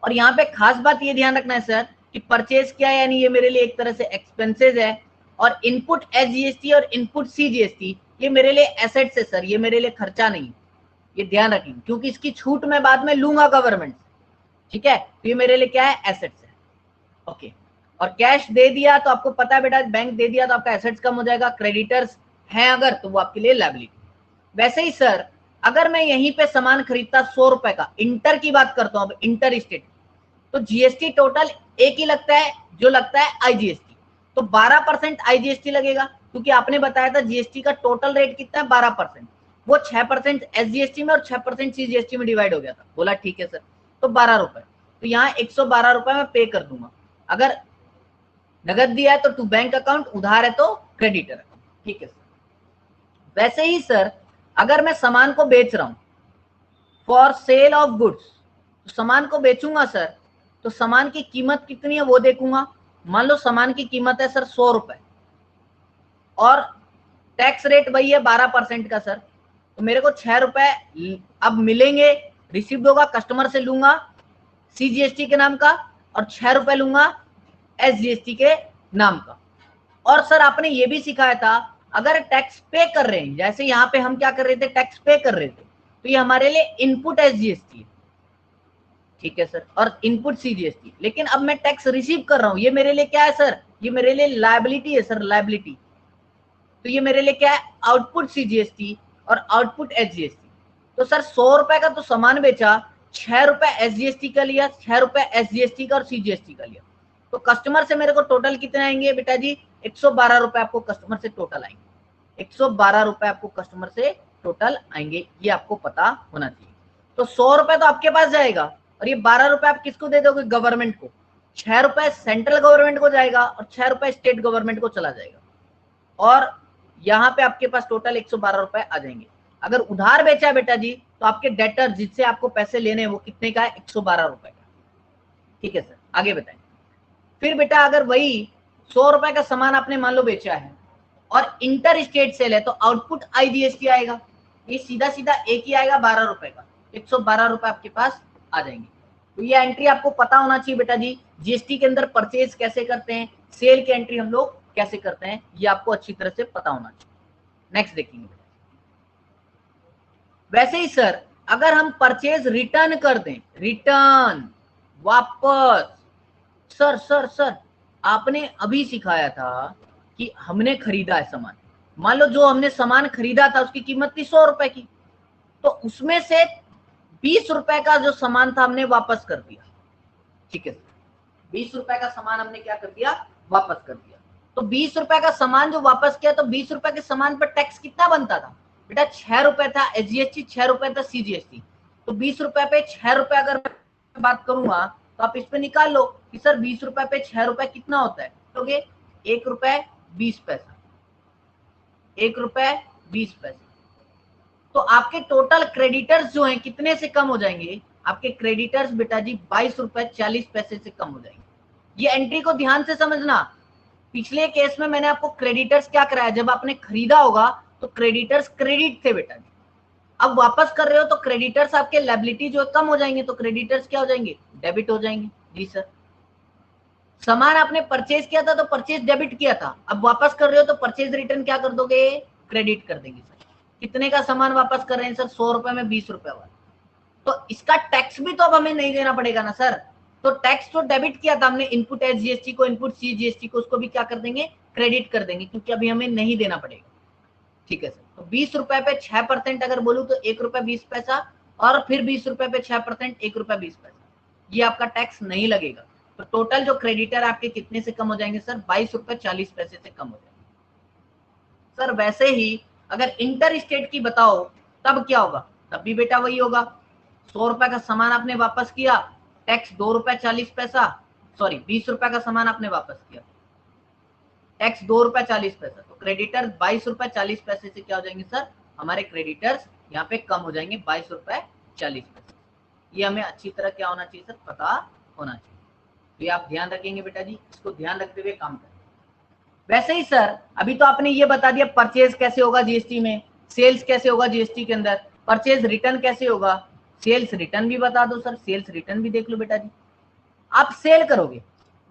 और यहाँ पे खास बात ये ध्यान रखना है सर कि परचेज क्या है, यानी ये मेरे लिए एक तरह से एक्सपेंसेस है, और इनपुट SGST और इनपुट CGST ये मेरे लिए एसेट्स है सर, ये मेरे लिए खर्चा नहीं, ये ध्यान रखेंगे क्योंकि इसकी छूट मैं बाद में लूंगा गवर्नमेंट से, ठीक है। तो ये मेरे लिए क्या है, एसेट्स है, ओके। और कैश दे दिया तो आपको पता है बेटा बैंक दे दिया तो आपका एसेट्स कम हो जाएगा, क्रेडिटर्स हैं अगर तो वो आपके लिए लायबिलिटी। वैसे ही सर अगर मैं यहीं पे सामान खरीदता 100 रुपए का, इंटर की बात करता हूं, अब इंटर स्टेट, तो GST टोटल एक ही लगता है जो लगता है IGST, तो 12% IGST लगेगा क्योंकि आपने बताया था GST का टोटल रेट कितना है 12%, वो 6% SGST में और 6% CGST में डिवाइड हो गया था। बोला ठीक है सर, तो 12 रुपए, तो यहाँ 112 रुपए मैं पे कर दूंगा। अगर नगद दिया है तो टू बैंक अकाउंट, उधार है तो क्रेडिटर अकाउंट, ठीक है सर। वैसे ही सर अगर मैं सामान को बेच रहा हूं फॉर सेल ऑफ गुड्स, तो सामान को बेचूंगा सर तो सामान की कीमत कितनी है वो देखूंगा। मान लो सामान की कीमत है सर 100 रुपए और टैक्स रेट वही है 12% का सर, तो मेरे को 6 रुपए अब मिलेंगे, रिसिप्ट होगा कस्टमर से लूंगा CGST के नाम का, और 6 रुपए लूंगा SGST के नाम का। और सर आपने ये भी सिखाया था अगर टैक्स पे कर रहे हैं, जैसे यहाँ पे हम क्या कर रहे थे, टैक्स पे कर रहे थे, तो ये हमारे लिए इनपुट SGST है, ठीक है सर, और इनपुट CGST। लेकिन अब मैं टैक्स रिसीव कर रहा हूं, ये मेरे लिए क्या है सर, ये मेरे लिए लायबिलिटी है सर, लायबिलिटी। तो ये मेरे लिए क्या है, आउटपुट CGST और आउटपुट SGST। तो सर 100 रुपए का तो सामान बेचा, 6 रुपए SGST का लिया, 6 रुपए SGST का और CGST का लिया, तो कस्टमर से मेरे को टोटल कितने आएंगे बेटा जी, 112 रुपए आपको कस्टमर से टोटल आएंगे, 112 रुपए आपको कस्टमर से टोटल आएंगे, ये आपको पता होना चाहिए। तो 100 रुपए तो आपके पास जाएगा और ये 12 रुपए आप किसको दे दोगे, गवर्नमेंट को, 6 रुपए सेंट्रल गवर्नमेंट को जाएगा और 6 रुपए स्टेट गवर्नमेंट को चला जाएगा, और यहाँ पे आपके पास टोटल 112 रुपए आ जाएंगे। अगर उधार बेचा है बेटा जी तो आपके डेटर जिससे आपको पैसे लेने हैं वो कितने का है, 112 रुपए का, ठीक है सर। आगे बताएं। फिर बेटा अगर वही 100 रुपए का सामान आपने मान लो बेचा है और इंटर स्टेट सेल है तो आउटपुट IGST आएगा, ये सीधा सीधा एक ही आएगा 12 रुपए का, 112 रुपए आपके पास आ जाएंगे। तो ये एंट्री आपको पता होना चाहिए बेटा जी, GST के अंदर परचेज कैसे करते हैं, सेल की एंट्री हम लोग कैसे करते हैं, ये आपको अच्छी तरह से पता होना चाहिए। नेक्स्ट देखेंगे। वैसे ही सर अगर हम परचेज रिटर्न कर दें, रिटर्न वापस, सर आपने अभी सिखाया था कि हमने खरीदा है सामान, मान लो जो हमने सामान खरीदा था उसकी कीमत थी 100 रुपए की, तो उसमें से 20 रुपए का जो सामान था हमने वापस कर दिया, ठीक है सर, 20 रुपए का सामान हमने क्या कर दिया, वापस कर दिया। तो 20 रुपए का सामान जो वापस किया तो 20 रुपए के सामान पर टैक्स कितना बनता था बेटा, 6 रुपए था SGST, 6 रुपए था CGST, तो 20 रुपए पे 6 रुपए अगर मैं बात करूंगा तो आप इस पे निकाल लो कि सर 20 रुपए पे 6 रुपए कितना होता है, तो 1 रुपए 20 पैसा, 1 रुपए 20 पैसा। तो आपके टोटल क्रेडिटर्स जो हैं कितने से कम हो जाएंगे, आपके क्रेडिटर्स बेटा जी 22 रुपए 40 पैसे से कम हो जाएंगे। ये एंट्री को ध्यान से समझना, पिछले केस में मैंने आपको क्रेडिटर्स क्या कराया, जब आपने खरीदा होगा तो क्रेडिटर्स क्रेडिट थे बेटा, अब वापस कर रहे हो तो क्रेडिटर्स आपके लायबिलिटी जो कम हो जाएंगे, तो क्रेडिटर्स क्या हो जाएंगे, डेबिट हो जाएंगे। जी सर। सामान आपने परचेज किया था तो परचेज डेबिट किया था, अब वापस कर रहे हो तो परचेज रिटर्न क्या कर दोगे, क्रेडिट कर देंगे सर। कितने का सामान वापस कर रहे हैं सर, 100 रुपए में 20 रुपए वाला, तो इसका टैक्स भी तो अब हमें नहीं देना पड़ेगा ना सर। तो टैक्स तो डेबिट किया था हमने, इनपुट एस जीएसटी को, इनपुट सी जीएसटी को, उसको भी क्या कर देंगे, क्रेडिट कर देंगे, क्योंकि अभी हमें नहीं देना पड़ेगा। ठीक है सर। तो 20 रुपए पे 6% अगर बोलूं तो 1 रुपया 20 पैसा, और फिर 20 रुपए पे 6%, 1 रुपया 20 पैसा, ये आपका टैक्स नहीं लगेगा। तो टोटल जो क्रेडिटर आपके कितने से कम हो जाएंगे सर, 22 रुपए 40 पैसे से कम हो जाएंगे सर। वैसे ही अगर इंटर स्टेट की बताओ तब क्या होगा, तब भी बेटा वही होगा। 100 रुपए का सामान आपने वापस किया, टैक्स 2 रुपए 40 पैसा, सॉरी 20 रुपए का सामान आपने वापस किया, टैक्स 2 रुपए 40 पैसा, तो क्रेडिटर 22 रुपए 40 पैसे से क्या हो जाएंगे सर, हमारे क्रेडिटर्स यहाँ पे कम हो जाएंगे 22 रुपए 40 पैसे। ये हमें अच्छी तरह क्या होना चाहिए सर, पता होना चाहिए। तो ये आप ध्यान रखेंगे बेटा जी, इसको ध्यान रखते हुए काम करें। वैसे ही सर अभी तो आपने ये बता दिया परचेज कैसे होगा जीएसटी में, सेल्स कैसे होगा जीएसटी के अंदर, परचेज रिटर्न कैसे होगा, सेल्स रिटर्न भी बता दो सर, सेल्स रिटर्न भी देख लो बेटा जी। आप सेल करोगे,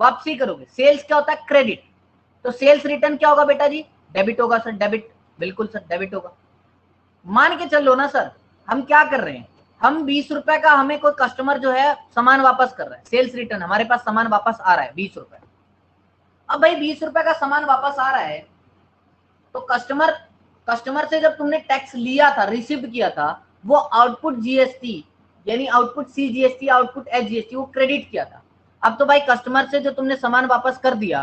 वापसी करोगे, सेल्स क्या होता है, क्रेडिट, तो सेल्स रिटर्न क्या होगा बेटा जी, डेबिट होगा सर, डेबिट, बिल्कुल सर डेबिट होगा। मान के चलो ना सर, हम क्या कर रहे हैं, हम 20 रुपए का, हमें कोई कस्टमर जो है सामान वापस कर रहा है, सेल्स रिटर्न, हमारे पास सामान वापस आ रहा है 20 रुपए। अब भाई 20 रुपए का सामान वापस आ रहा है, तो कस्टमर से जब तुमने टैक्स लिया था, रिसीव किया था, वो आउटपुट जीएसटी यानी output C GST, output H GST, वो क्रेडिट किया था। अब तो भाई कस्टमर से जो तुमने सामान वापस कर दिया,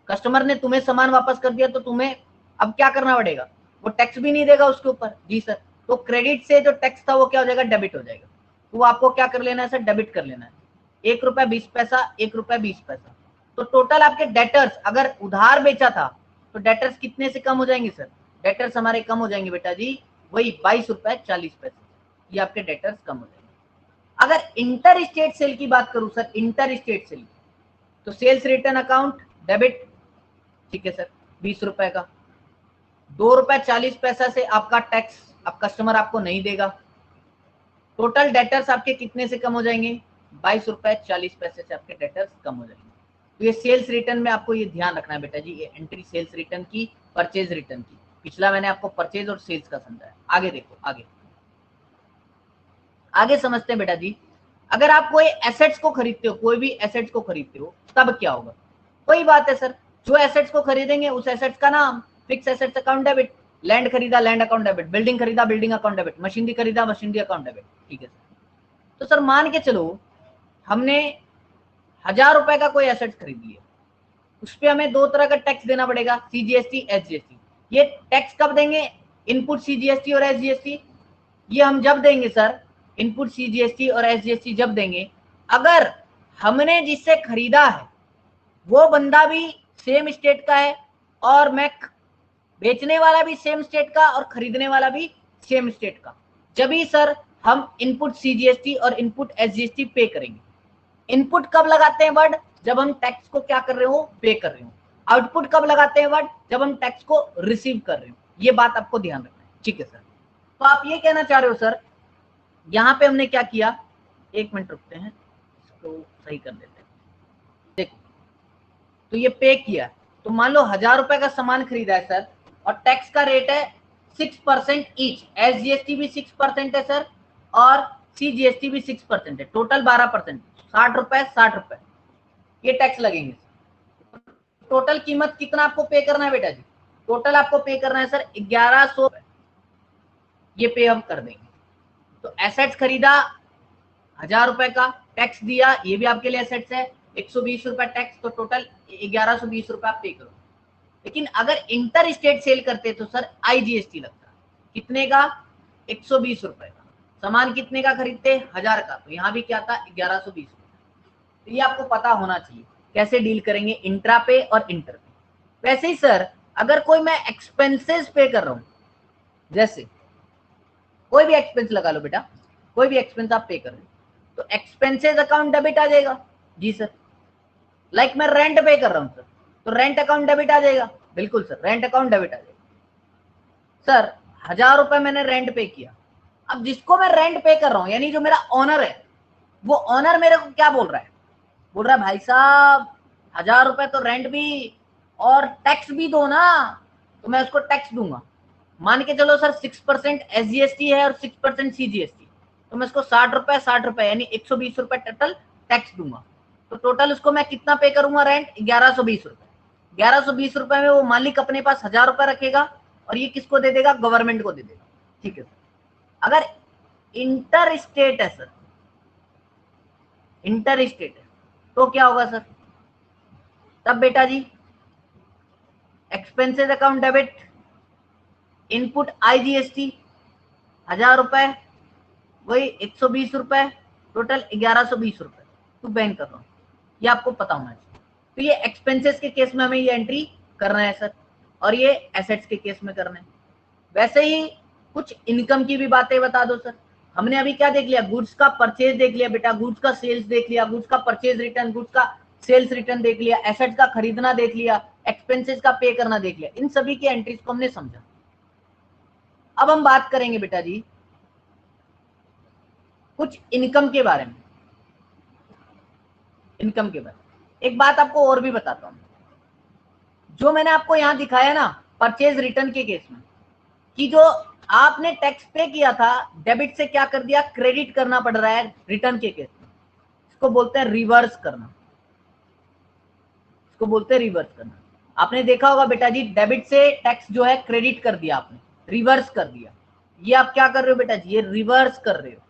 कस्टमर ने तुम्हें सामान वापस कर दिया, तो तुम्हें अब क्या करना पड़ेगा, वो टैक्स भी नहीं देगा उसके ऊपर। जी सर। तो क्रेडिट से जो टैक्स था वो क्या हो जाएगा, डेबिट हो जाएगा। तो आपको क्या कर लेना है सर, डेबिट कर लेना है, 1 रुपया 20 पैसा, 1 रुपया 20 पैसा। तो टोटल आपके डेटर्स, अगर उधार बेचा था तो डेटर्स कितने से कम हो जाएंगे सर, डेटर्स हमारे कम हो जाएंगे बेटा जी, वही 22 रुपए 40 पैसे, ये आपके डेटर्स कम हो जाएंगे। अगर इंटर स्टेट सेल की बात करूं सर, इंटर स्टेट सेल, तो सेल्स रिटर्न अकाउंट डेबिट, ठीक है सर, 20 रुपए का, 2 रुपए 40 पैसा से आपका टैक्स अब कस्टमर आपको नहीं देगा। टोटल डेटर्स आपके कितने से कम हो जाएंगे, 22 रुपए 40 पैसे से आपके डेटर्स कम हो जाएंगे। तो ये सेल्स रिटर्न में आपको ये ध्यान रखना है बेटा जी, ये एंट्री सेल्स रिटर्न की, परचेज रिटर्न की। पिछला मैंने आपको परचेज और सेल्स का समझाया। आगे देखो, आगे समझते हैं बेटा जी। अगर आप कोई एसेट्स को खरीदते हो, कोई भी एसेट्स को खरीदते हो, तब क्या होगा, कोई बात है सर, जो एसेट्स को खरीदेंगे उस एसेट्स का नाम fix assets account debit, land खरीदा लैंड अकाउंट डेबिट, बिल्डिंग खरीदा बिल्डिंग अकाउंट डेबिट, मशीनरी खरीदा मशीनरी अकाउंट डेबिट। ठीक है सर। तो सर मान के चलो हमने 1000 रुपए का कोई एसेट खरीद लिया, उस पर हमें 2 तरह का टैक्स देना पड़ेगा, सीजीएसटी एचजीएसटी। ये टैक्स कब देंगे, इनपुट सीजीएसटी और एचजीएसटी, ये हम जब देंगे सर, इनपुट सीजीएसटी और एचजीएसटी जब देंगे, अगर हमने जिससे खरीदा है वो बंदा भी सेम स्टेट का है, और मैं बेचने वाला भी सेम स्टेट का और खरीदने वाला भी सेम स्टेट का, जब ही सर हम इनपुट सीजीएसटी और इनपुट एचजीएसटी पे करेंगे। इनपुट कब लगाते हैं वर्ड, जब हम टैक्स को क्या कर रहे हो, पे कर रहे हो। आउटपुट कब लगाते हैं वर्ड, जब हम टैक्स को रिसीव कर रहे हो। ये बात आपको ध्यान रखना है, ठीक है सर। तो आप ये कहना चाह रहे हो सर, यहाँ पे हमने क्या किया, 1 मिनट रुकते हैं, इसको सही कर देते हैं। देखो, तो ये पे किया, तो मान लो 1000 रुपए का सामान खरीदा है सर, और टैक्स का रेट है 6% ईच, एसजीएसटी भी 6% है सर, और सीजीएसटी भी 6% है, टोटल 12%, 60 रुपए 60 रुपए ये टैक्स लगेंगे। टोटल कीमत कितना आपको पे करना है बेटा जी, टोटल आपको पे करना है सर 1100, ये पे हम कर देंगे। तो एसेट्स खरीदा 1000 रुपए का, टैक्स दिया, ये भी आपके लिए एसेट्स है, 120 रुपए टैक्स, तो टोटल 1120 रुपए आप पे करो। लेकिन अगर इंटर स्टेट सेल करते तो सर आईजीएसटी लगता, कितने का, 120 रुपए का। सामान कितने का खरीदते, 1000 का, तो यहाँ भी क्या था, 1120 रुपए। तो ये आपको पता होना चाहिए कैसे डील करेंगे इंट्रा पे और इंटर पे। वैसे ही सर अगर कोई मैं एक्सपेंसेस पे कर रहा हूं, जैसे कोई भी एक्सपेंस लगा लो बेटा, कोई भी एक्सपेंस आप पे कर रहे हो, तो एक्सपेंसेस अकाउंट डेबिट आ जाएगा। जी सर। लाइक मैं रेंट पे कर रहा हूं सर, तो रेंट अकाउंट डेबिट आ जाएगा। बिल्कुल सर, रेंट अकाउंट डेबिट आ जाएगा। सर 1000 रुपए मैंने रेंट पे किया, अब जिसको मैं रेंट पे कर रहा हूं यानी जो मेरा ऑनर है, वो ऑनर मेरे को क्या बोल रहा है, बोल रहा है भाई साहब 1000 रुपए तो रेंट भी और टैक्स भी दो ना, तो मैं उसको टैक्स दूंगा। मान के चलो सर 6% SGST है और 6% CGST, तो मैं उसको 60 रुपए यानी 120 रुपए टोटल टैक्स दूंगा। तो टोटल उसको मैं कितना पे करूंगा रेंट, 1120 रुपए। 1120 रुपए में वो मालिक अपने पास 1000 रुपए रखेगा और ये किसको दे देगा, गवर्नमेंट को दे देगा। ठीक है सर। अगर इंटर स्टेट है सर, इंटर स्टेट है तो क्या होगा सर, तब बेटा जी expenses account debit, input IGST 1000 रुपए, वही 120 रुपए, टोटल 1120 रुपए तो बैंक कर रहा हूं, ये आपको पता होना चाहिए। तो ये एक्सपेंसेस के केस में हमें ये एंट्री करना है सर, और ये एसेट्स के केस में करना है। वैसे ही कुछ इनकम की भी बातें बता दो सर। हमने अभी क्या देख लिया, गुड्स का परचेज देख लिया बेटा, गुड्स का सेल्स देख लिया, गुड्स का परचेज रिटर्न, गुड्स का सेल्स रिटर्न देख लिया, एसेट्स का खरीदना देख लिया, एक्सपेंसेस का पे करना देख लिया। इन सभी की एंट्रीज को हमने समझा। अब हम बात करेंगे बेटा जी कुछ इनकम के बारे में। इनकम के बारे में एक बात आपको और भी बताता हूं, जो मैंने आपको यहां दिखाया ना परचेज रिटर्न के केस में, कि जो आपने टैक्स पे किया था डेबिट से क्या कर दिया, क्रेडिट करना पड़ रहा है रिटर्न के केस में। इसको बोलते हैं रिवर्स करना, इसको बोलते हैं रिवर्स करना। आपने देखा होगा बेटा जी, डेबिट से टैक्स जो है क्रेडिट कर दिया आपने, रिवर्स कर दिया। ये आप क्या कर रहे हो बेटा जी, ये रिवर्स कर रहे हो।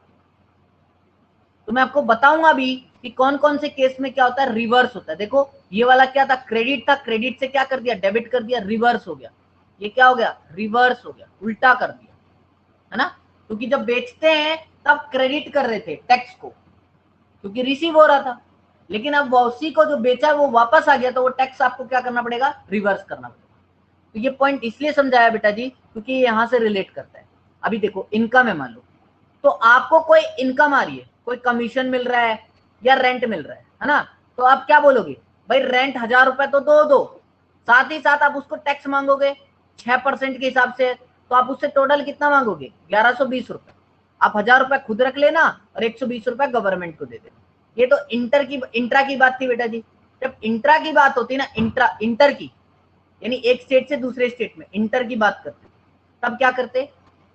तो मैं आपको बताऊंगा भी कि कौन कौन से केस में क्या होता है, रिवर्स होता है। देखो ये वाला क्या था, क्रेडिट था, क्रेडिट से क्या कर दिया, डेबिट कर दिया, रिवर्स हो गया। ये क्या हो गया, रिवर्स हो गया, उल्टा कर दिया, है ना। क्योंकि जब बेचते हैं तब क्रेडिट कर रहे थे टैक्स को, क्योंकि रिसीव हो रहा था, लेकिन अब उसी को जो बेचा वो वापस आ गया, तो वो टैक्स आपको क्या करना पड़ेगा, रिवर्स करना पड़ेगा। तो ये पॉइंट इसलिए समझाया बेटा जी क्योंकि ये यहां से रिलेट करता है। अभी देखो इनकम है मान लो, तो आपको कोई इनकम आ रही है, कोई कमीशन मिल रहा है या रेंट मिल रहा है ना, तो आप क्या बोलोगे, भाई रेंट 1000 रुपए तो दो, साथ ही साथ आप उसको टैक्स मांगोगे 6% के हिसाब से, तो आप उससे टोटल कितना मांगोगे, 1120 रुपए। आप 1000 रुपए खुद रख लेना और 120 रुपए गवर्नमेंट को दे देना। ये तो इंट्रा की बात थी बेटा जी। जब इंट्रा की बात होती है ना, इंटर की यानी एक स्टेट से दूसरे स्टेट में इंटर की बात करते, तब क्या करते,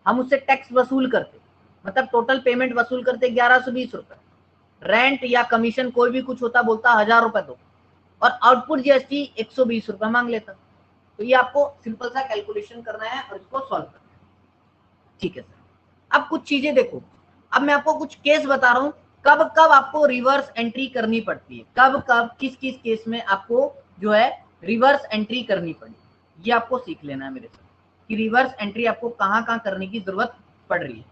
हम उससे टैक्स वसूल करते, मतलब टोटल पेमेंट वसूल करते 1120 रुपए। रेंट या कमीशन कोई भी कुछ होता, बोलता 1000 रुपए दो, और आउटपुट GST 120 रुपए मांग लेता। तो ये आपको सिंपल सा कैलकुलेशन करना है और इसको सॉल्व करना है। ठीक है सर। अब कुछ चीजें देखो, अब मैं आपको कुछ केस बता रहा हूं, कब कब आपको रिवर्स एंट्री करनी पड़ती है, कब कब किस किस केस में आपको जो है रिवर्स एंट्री करनी पड़ी। ये आपको सीख लेना है मेरे साथ कि रिवर्स एंट्री आपको कहां कहां करने की जरूरत पड़ रही है,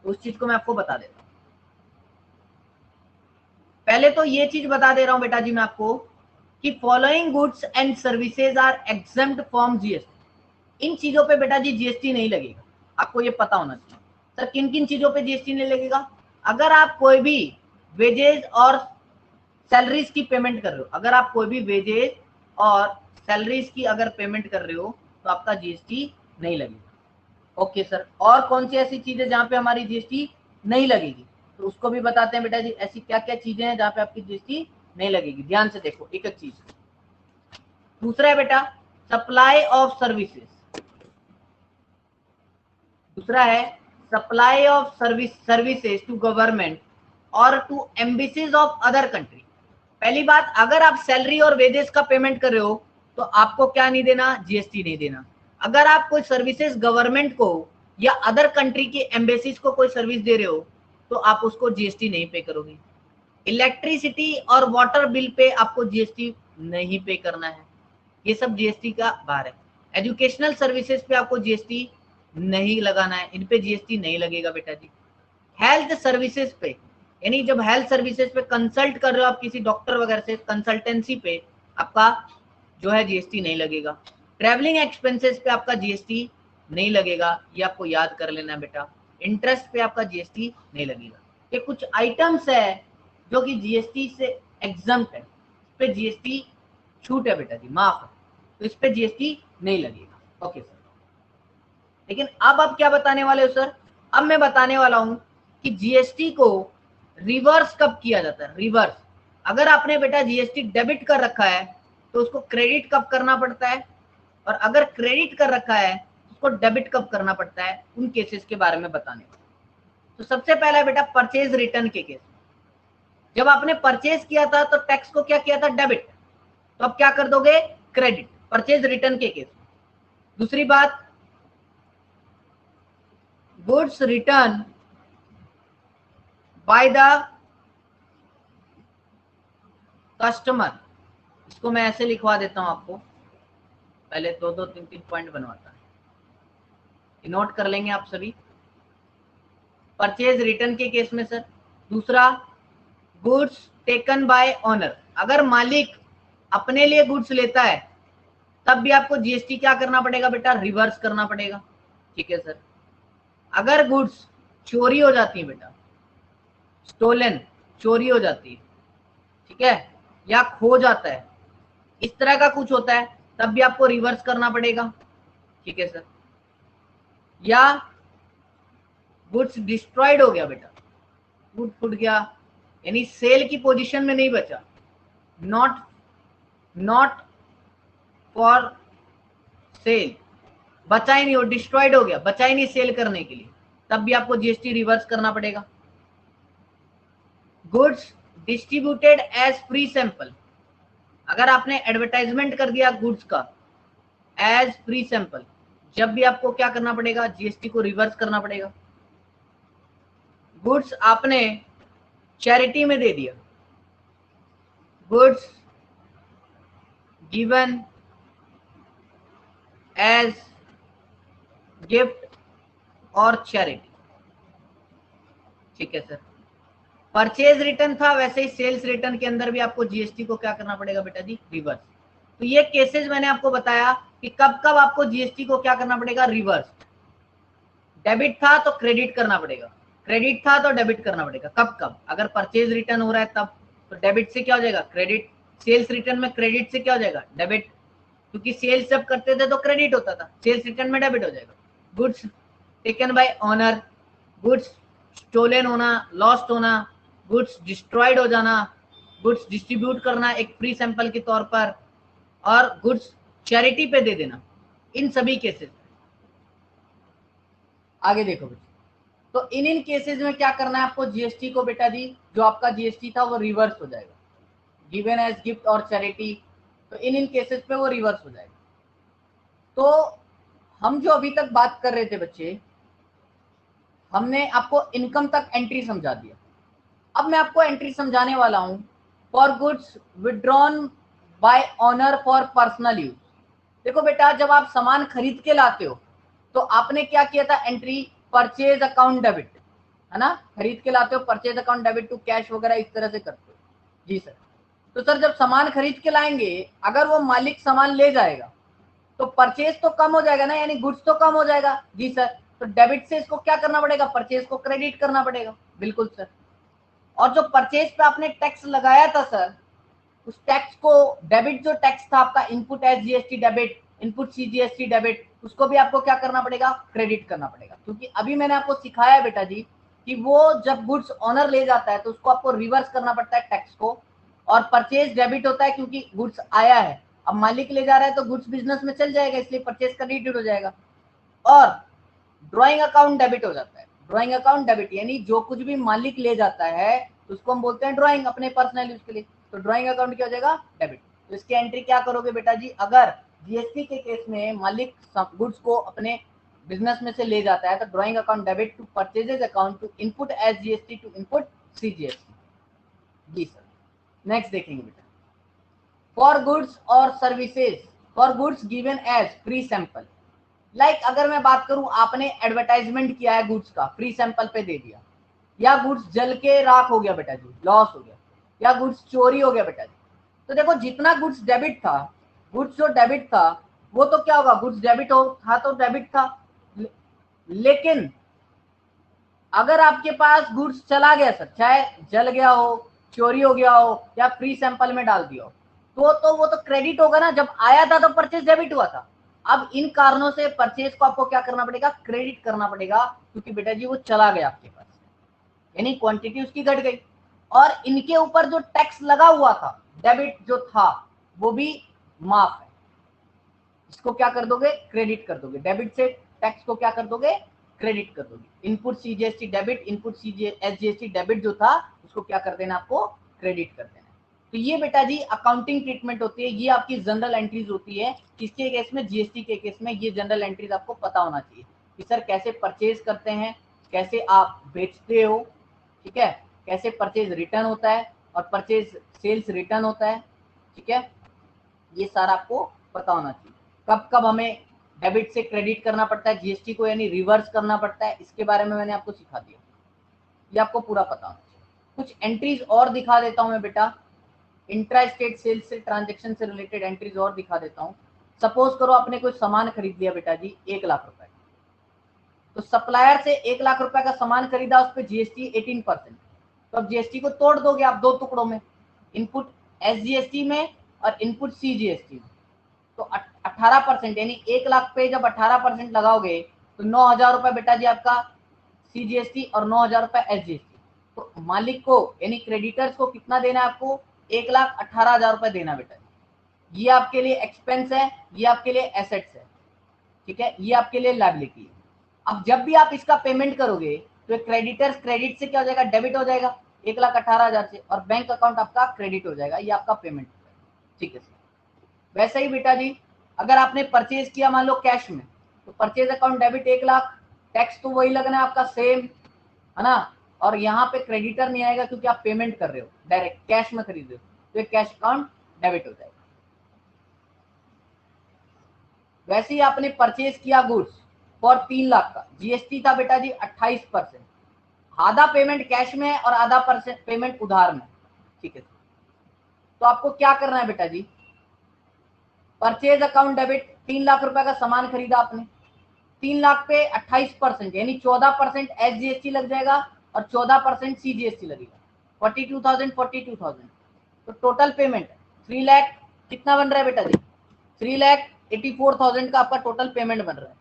तो उस चीज को मैं आपको बता देता हूं। पहले तो ये चीज बता दे रहा हूं बेटा जी मैं आपको कि following goods and services are exempt from GST। इन चीजों पे बेटा जी GST नहीं लगेगा, आपको ये पता होना चाहिए। सर किन किन चीजों पे GST नहीं लगेगा, अगर आप कोई भी वेजेज और सैलरीज की पेमेंट कर रहे हो, अगर आप कोई भी वेजेज और सैलरीज की अगर पेमेंट कर रहे हो तो आपका GST नहीं लगेगा। ओके सर, और कौन सी ऐसी चीजें जहां पे हमारी GST नहीं लगेगी, तो उसको भी बताते हैं बेटा जी। ऐसी क्या क्या चीजें हैं जहां पे आपकी GST नहीं लगेगी, ध्यान से देखो एक एक चीज। दूसरा है बेटा सप्लाई ऑफ सर्विसेज, दूसरा है supply of services to government और to embassies of other country. पहली बात, अगर आप सैलरी और वेजेस का पेमेंट कर रहे हो तो आपको क्या नहीं देना, GST नहीं देना। अगर आप कोई सर्विसेज गवर्नमेंट को या अदर कंट्री की एम्बेसीज को कोई सर्विस दे रहे हो तो आप उसको GST नहीं पे करोगे। इलेक्ट्रिसिटी और वाटर बिल पे आपको GST नहीं पे करना है, ये सब GST का भार है। एजुकेशनल सर्विसेज पे आपको GST नहीं लगाना है, इन पे GST नहीं लगेगा बेटा जी। हेल्थ सर्विसेज पे, यानी जब हेल्थ सर्विसेज पे कंसल्ट कर रहे हो आप किसी डॉक्टर वगैरह से, कंसल्टेंसी पे आपका जो है GST नहीं लगेगा। ट्रैवलिंग एक्सपेंसेस पे आपका GST नहीं लगेगा, ये आपको याद कर लेना है बेटा। इंटरेस्ट पे आपका GST नहीं लगेगा। ये कुछ आइटम्स है जो कि GST से एग्जम्प्ट है, इस पे GST छूट है बेटा जी, माफ है, तो इस पे जीएसटी नहीं लगेगा। ओके सर, लेकिन अब क्या बताने वाले हो सर? अब मैं बताने वाला हूं कि जीएसटी को रिवर्स कब किया जाता है। रिवर्स, अगर आपने बेटा जीएसटी डेबिट कर रखा है तो उसको क्रेडिट कब करना पड़ता है, और अगर क्रेडिट कर रखा है उसको डेबिट कब करना पड़ता है, उन केसेस के बारे में बताने वाला। तो सबसे पहला है बेटा परचेज रिटर्न के केस। जब आपने परचेज किया था तो टैक्स को क्या किया था, डेबिट, तो अब क्या कर दोगे, क्रेडिट, परचेज रिटर्न के केस। दूसरी बात, goods return by the customer, इसको मैं ऐसे लिखवा देता हूं आपको, पहले दो दो तीन तीन पॉइंट बनवाता है, नोट कर लेंगे आप सभी। परचेज रिटर्न के केस में सर। दूसरा, गुड्स टेकन बाय ओनर, अगर मालिक अपने लिए गुड्स लेता है तब भी आपको जीएसटी क्या करना पड़ेगा बेटा, रिवर्स करना पड़ेगा। ठीक है सर। अगर गुड्स चोरी हो जाती है बेटा, स्टोलन, चोरी हो जाती है, ठीक है, या खो जाता है, इस तरह का कुछ होता है, तब भी आपको रिवर्स करना पड़ेगा। ठीक है सर। या गुड्स डिस्ट्रॉयड हो गया बेटा, गुड फूट गया, यानी सेल की पोजीशन में नहीं बचा, नॉट नॉट फॉर सेल, बचा ही नहीं, वो डिस्ट्रॉयड हो गया, बचा ही नहीं सेल करने के लिए, तब भी आपको जीएसटी रिवर्स करना पड़ेगा। Goods distributed as free sample, अगर आपने एडवर्टाइजमेंट कर दिया गुड्स का एज फ्री सैंपल, जब भी आपको क्या करना पड़ेगा, जीएसटी को रिवर्स करना पड़ेगा। गुड्स आपने चैरिटी में दे दिया, गुड्स गिवन एज गिफ्ट और चैरिटी। ठीक है सर। परचेज रिटर्न था, वैसे ही सेल्स रिटर्न के अंदर भी आपको जीएसटी को क्या करना पड़ेगा बेटा जी, रिवर्स। तो ये केसेस मैंने आपको बताया कि कब कब आपको जीएसटी को क्या करना पड़ेगा, रिवर्स। डेबिट था तो क्रेडिट करना पड़ेगा, क्रेडिट था तो डेबिट करना पड़ेगा। कब कब, अगर परचेज रिटर्न हो रहा है तब, तो डेबिट से क्या हो जाएगा, क्रेडिट। सेल्स रिटर्न में क्रेडिट से क्या हो जाएगा, डेबिट, क्योंकि सेल्स जब करते थे तो क्रेडिट होता था, सेल्स रिटर्न में डेबिट हो जाएगा। Goods taken by owner, goods stolen होना, लॉस्ट होना, गुड्स डिस्ट्रॉयड हो जाना, गुड्स डिस्ट्रीब्यूट करना एक फ्री सैंपल के तौर पर, और गुड्स चैरिटी पे दे देना, इन सभी केसेस। आगे देखो बेटा, तो इन केसेस में क्या करना है आपको, जीएसटी को बेटा जी, जो आपका जीएसटी था वो रिवर्स हो जाएगा, गिवन एज गिफ्ट और चैरिटी, तो इन केसेस पे वो रिवर्स हो जाएगा। तो हम जो अभी तक बात कर रहे थे बच्चे, हमने आपको इनकम तक एंट्री समझा दिया। अब मैं आपको एंट्री समझाने वाला हूं for goods withdrawn bye honour for personal use. देखो बेटा, जब आप सामान खरीद के लाते हो तो आपने क्या किया था, एंट्री परचेज अकाउंट डेबिट, है ना, खरीद के लाते हो, purchase account debit to cash वगैरह इस तरह से करते हो। जी सर। तो सर जब सामान खरीद के लाएंगे, अगर वो मालिक सामान ले जाएगा तो परचेज तो कम हो जाएगा ना, यानी गुड्स तो कम हो जाएगा। जी सर। तो डेबिट से इसको क्या करना पड़ेगा, परचेज को क्रेडिट करना पड़ेगा। बिल्कुल सर। और जो परचेज पे आपने टैक्स लगाया था सर, उस टैक्स को, डेबिट जो टैक्स था आपका, input S GST debit, input C GST debit, उसको भी आपको क्या करना पड़ेगा, क्रेडिट करना पड़ेगा। क्योंकि अभी मैंने आपको सिखाया है बेटा जी कि वो जब गुड्स ऑनर ले जाता है तो उसको आपको रिवर्स करना पड़ता है टैक्स को, और परचेज डेबिट होता है क्योंकि गुड्स आया है, अब मालिक ले जा रहा है तो गुड्स बिजनेस में चल जाएगा, इसलिए परचेज क्रेडिट हो जाएगा। और ड्रॉइंग अकाउंट डेबिट हो जाता है, ड्रॉइंग अकाउंट डेबिट यानी जो कुछ भी मालिक ले जाता है उसको हम बोलते हैं ड्रॉइंग, अपने पर्सनल यूज के लिए, तो ड्रॉइंग अकाउंट क्या हो जाएगा, डेबिट। तो इसकी एंट्री क्या करोगे बेटा जी, अगर जीएसटी के केस में मालिक गुड्स को अपने बिजनेस में से ले जाता है तो drawing account debit to purchases account to input S GST to input C GST. जी सर। नेक्स्ट देखेंगे बेटा, फॉर गुड्स और services, for goods given as free sample. Like अगर मैं बात करूं, आपने एडवर्टाइजमेंट किया है गुड्स का, फ्री सैंपल पे दे दिया, या गुड्स जल के राख हो गया बेटा जी, लॉस हो गया, या गुड्स चोरी हो गया बेटा जी, तो देखो जितना गुड्स डेबिट था, गुड्स जो डेबिट था वो तो क्या होगा, गुड्स डेबिट हो था तो डेबिट था। लेकिन अगर आपके पास गुड्स चला गया सर, चाहे जल गया हो, चोरी हो गया हो, या फ्री सैंपल में डाल दिया हो, तो वो तो क्रेडिट होगा ना, जब आया था तो परचेज डेबिट हुआ था। अब इन कारणों से परचेज को आपको क्या करना पड़ेगा, क्रेडिट करना पड़ेगा, क्योंकि बेटा जी वो चला गया आपके पास, यानी क्वांटिटी उसकी घट गई। और इनके ऊपर जो टैक्स लगा हुआ था, डेबिट जो था, वो भी माफ है। इसको क्या कर दोगे, क्रेडिट कर दोगे। डेबिट से टैक्स को क्या कर दोगे, क्रेडिट कर दोगे। Input CGST debit, input SGST debit जो था, उसको क्या कर देना, आपको क्रेडिट कर देना। तो ये बेटा जी अकाउंटिंग ट्रीटमेंट होती है, ये आपकी जनरल एंट्रीज होती है। किसके केस में, जीएसटी के केस में। ये जनरल एंट्रीज आपको पता होना चाहिए कि सर कैसे परचेज करते हैं, कैसे आप बेचते हो, ठीक है, कैसे परचेज रिटर्न होता है और परचेज सेल्स रिटर्न होता है, ठीक है। ये सारा आपको पता होना चाहिए। कब कब हमें डेबिट से क्रेडिट करना पड़ता है जीएसटी को, यानी रिवर्स करना पड़ता है, इसके बारे में मैंने आपको सिखा दिया। ये आपको पूरा पता होना चाहिए। कुछ एंट्रीज और दिखा देता हूं मैं बेटा, इंट्रा स्टेट सेल्स से, ट्रांजेक्शन से रिलेटेड एंट्रीज और दिखा देता हूं। सपोज करो आपने कोई सामान खरीद लिया बेटा जी 1 लाख रुपए, तो सप्लायर से 1 लाख रुपए का सामान खरीदा, उस पर जीएसटी 18%। तो अब जीएसटी को तोड़ दोगे आप 2 टुकड़ों में, इनपुट एसजीएसटी में और इनपुट सीजीएसटी में। तो 18%, यानी 1 लाख पे जब 18% लगाओगे तो 9,000 रुपए बेटा जी आपका सीजीएसटी और 9,000 रुपए एसजीएसटी। तो मालिक को यानी क्रेडिटर्स को कितना देना है आपको, 1,18,000 रुपए देना बेटा। ये आपके लिए एक्सपेंस है, ये आपके लिए एसेट्स है, ठीक है, ये आपके लिए लायबिलिटी है। अब जब भी आप इसका पेमेंट करोगे तो क्रेडिटर्स क्रेडिट से क्या हो जाएगा, डेबिट हो जाएगा 1,18,000 से, और बैंक अकाउंट आपका क्रेडिट हो जाएगा, ये आपका पेमेंट हो जाएगा, ठीक है। वैसे ही बेटा जी अगर आपने परचेज किया मान लो कैश में, तो purchase account debit 1 lakh, tax तो वही लगना है आपका सेम, है ना। और यहाँ पे क्रेडिटर नहीं आएगा क्योंकि आप पेमेंट कर रहे हो, डायरेक्ट कैश में खरीद रहे हो, तो ये कैश अकाउंट डेबिट हो जाएगा। वैसे ही आपने परचेज किया गुड्स फॉर 3 लाख का, जीएसटी था बेटा जी 28%, आधा पेमेंट कैश में और आधा पेमेंट उधार में, ठीक है। तो आपको क्या करना है बेटा जी, परचेज अकाउंट डेबिट, 3 लाख रुपए का सामान खरीदा आपने, 3 लाख पे 28% यानी 14% एसजीएसटी लग जाएगा और 14% सीजीएसटी लगेगा, 42,000 तो टोटल पेमेंट 3 लाख कितना बन रहा है बेटा जी, 3,84,000 का आपका टोटल पेमेंट बन रहा है।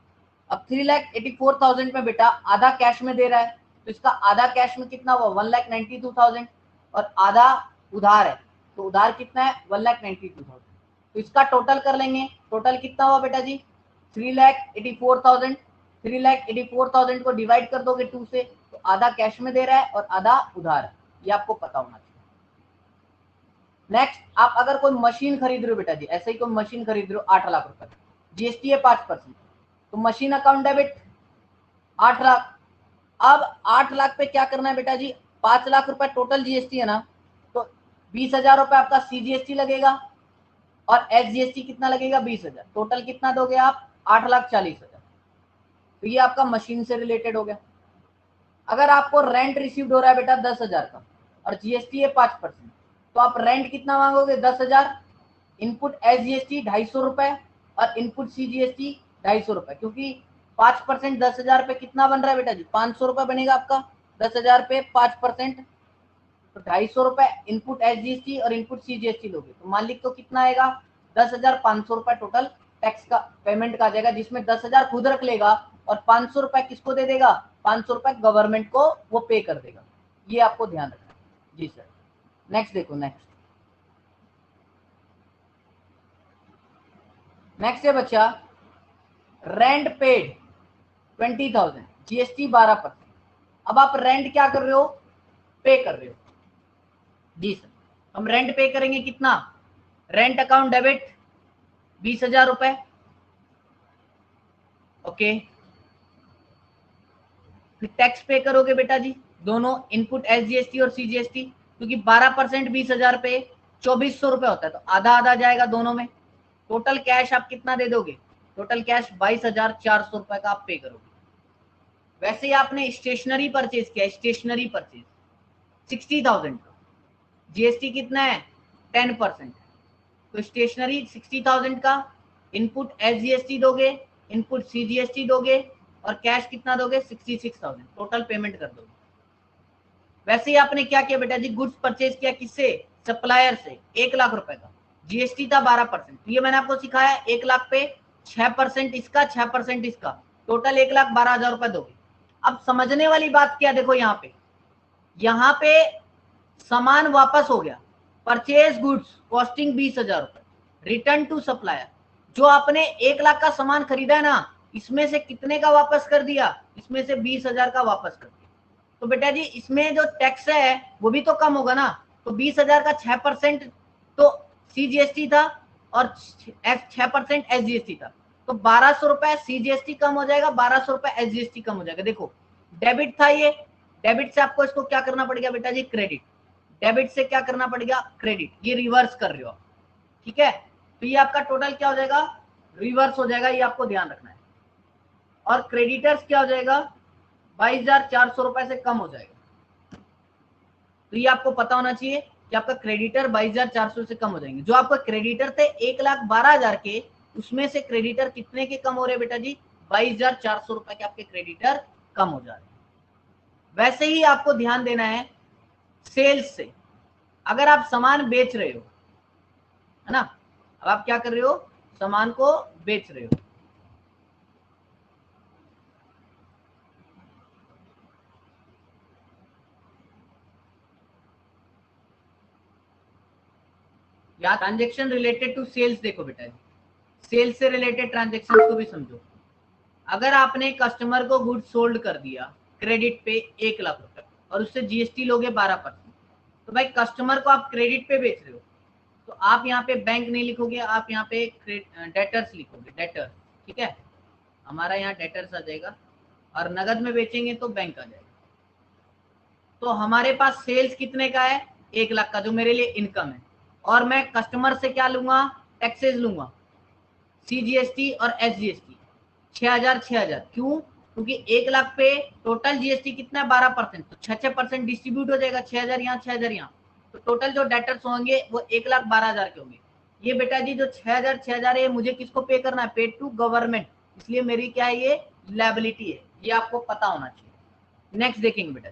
अब 3,84,000 में बेटा आधा कैश में दे रहा है, तो इसका आधा कैश में कितना हुआ 1,92,000 और आधा उधार है, तो उधार कितना है 1,92,000। तो इसका टोटल कर लेंगे, टोटल कितना हुआ बेटा जी 3,84,000। 3,84,000 को डिवाइड कर दोगे 2 से, तो आधा कैश में दे रहा है और आधा उधार है, ये आपको पता होना चाहिए। नेक्स्ट, आप अगर कोई मशीन खरीद रहे हो बेटा जी, ऐसे ही कोई मशीन खरीद रहे हो 8 लाख रुपए, जीएसटी है 5%, तो मशीन अकाउंट डेबिट 8 लाख। अब 8 लाख पे क्या करना है बेटा जी, 5 लाख रुपए टोटल जीएसटी है ना, तो 20,000 रुपए आपका सीजीएसटी लगेगा और एसजीएसटी कितना लगेगा 20,000, टोटल कितना दोगे आप 8,40,000। तो ये आपका मशीन से रिलेटेड हो गया। अगर आपको रेंट रिसीव्ड हो रहा है बेटा 10,000 का और जीएसटी है 5%, तो आप रेंट कितना मांगोगे 10,000, इनपुट एसजीएसटी 250 रुपए और इनपुट सीजीएसटी 250 रुपए, क्योंकि 5% 10,000 पे कितना बन रहा है बेटा जी 500 रुपए बनेगा आपका, 10,000 पे 5%, तो 250 रुपए इनपुट एसजीएसटी और इनपुट सीजीएसटी लोगे, तो मालिक को कितना आएगा 10,500 रुपए टोटल टैक्स का पेमेंट का आ जाएगा, जिसमें 10,000 खुद रख लेगा और 500 रुपए किसको दे देगा, 500 रुपए गवर्नमेंट को वो पे कर देगा। ये आपको ध्यान रखना है जी सर। नेक्स्ट देखो, नेक्स्ट है बच्चा रेंट पेड 20,000, जीएसटी 12%। अब आप रेंट क्या कर रहे हो, पे कर रहे हो जी सर। हम रेंट पे करेंगे कितना, रेंट अकाउंट डेबिट 20,000 रुपए, ओके। फिर टैक्स पे करोगे बेटा जी दोनों इनपुट एसजीएसटी और सीजीएसटी, क्योंकि 12% 20,000 पे 2,400 रुपए होता है, तो आधा आधा जाएगा दोनों में। टोटल कैश आप कितना दे दोगे, टोटल कैश 22,400 रुपए का आप पे करोगे। वैसे ही आपने स्टेशनरी परचेज किया, स्टेशनरी परचेज 60,000 का, जीएसटी कितना है 10%, तो स्टेशनरी 60,000 का इनपुट एसजीएसटी दोगे, इनपुट सीजीएसटी दोगे और कैश कितना दोगे 66,000, टोटल पेमेंट कर दोगे। वैसे ही आपने क्या किया बेटा जी, गुड्स परचेज किया किससे, सप्लायर से 1 लाख रुपए का, जीएसटी था 12%, तो ये मैंने आपको सिखाया 1 लाख पे 6% इसका 6% इसका, टोटल 1,12,000 रुपए दोगे। अब समझने वाली बात क्या, देखो यहाँ पे सामान वापस हो गया, परचेज गुड्स कॉस्टिंग 20,000 रुपए, रिटर्न टू सप्लायर, जो आपने 1 लाख का सामान खरीदा है ना, इसमें से कितने का वापस कर दिया, इसमें से 20,000 का वापस कर दिया। तो बेटा जी इसमें जो टैक्स है वो भी तो कम होगा ना, तो 20,000 का 6% तो सीजीएसटी था और 6% एसजीएसटी था, तो 1,200 रुपए सीजीएसटी कम हो जाएगा, 1,200 रुपए एसजीएसटी कम हो जाएगा। देखो डेबिट था ये, डेबिट से आपको इसको क्या करना पड़ेगा बेटा जी, क्रेडिट, डेबिट से क्या करना पड़ेगा, क्रेडिट, ये रिवर्स कर रहे हो आप, ठीक है। तो ये आपका टोटल क्या हो जाएगा, रिवर्स हो जाएगा, ये आपको ध्यान रखना है। और क्रेडिटर्स क्या हो जाएगा, 22,400 रुपए से कम हो जाएगा। तो ये आपको पता होना चाहिए कि आपका क्रेडिटर 22,400 से कम हो जाएंगे। जो आपका क्रेडिटर थे 1,12,000 के, उसमें से क्रेडिटर कितने के कम हो रहे हैं बेटा जी, 22,400 रुपए के आपके क्रेडिटर कम हो जा रहे हैं। वैसे ही आपको ध्यान देना है सेल्स से, अगर आप सामान बेच रहे हो, है ना, अब आप क्या कर रहे हो, सामान को बेच रहे हो, या ट्रांजेक्शन रिलेटेड टू सेल्स, देखो बेटा सेल्स से रिलेटेड ट्रांजेक्शन को भी समझो। अगर आपने कस्टमर को गुड्स सोल्ड कर दिया क्रेडिट पे 1 लाख रुपए और उससे जीएसटी लोगे 12%, तो भाई कस्टमर को आप क्रेडिट पे बेच रहे हो, तो आप यहाँ पे बैंक नहीं लिखोगे, आप यहाँ पे डेटर्स लिखोगे, डेटर्स, ठीक है, हमारा यहाँ डेटर्स आ जाएगा, और नगद में बेचेंगे तो बैंक आ जाएगा। तो हमारे पास सेल्स कितने का है, 1 लाख का, जो मेरे लिए इनकम है, और मैं कस्टमर से क्या लूंगा, टैक्सेस लूंगा, सीजीएसटी और एसजीएसटी 6,000 6,000, क्यों, क्योंकि 1 लाख पे टोटल जीएसटी कितना है 12%, तो 6% डिस्ट्रीब्यूट हो जाएगा, 6,000 यहाँ 6,000 यहाँ, तो टोटल जो डेटर्स होंगे वो 1,12,000 के होंगे। ये बेटा जी जो 6,000 है मुझे किसको पे करना है, पेड टू गवर्नमेंट, इसलिए मेरी क्या है, ये लायबिलिटी है, ये आपको पता होना चाहिए। नेक्स्ट देखेंगे बेटा,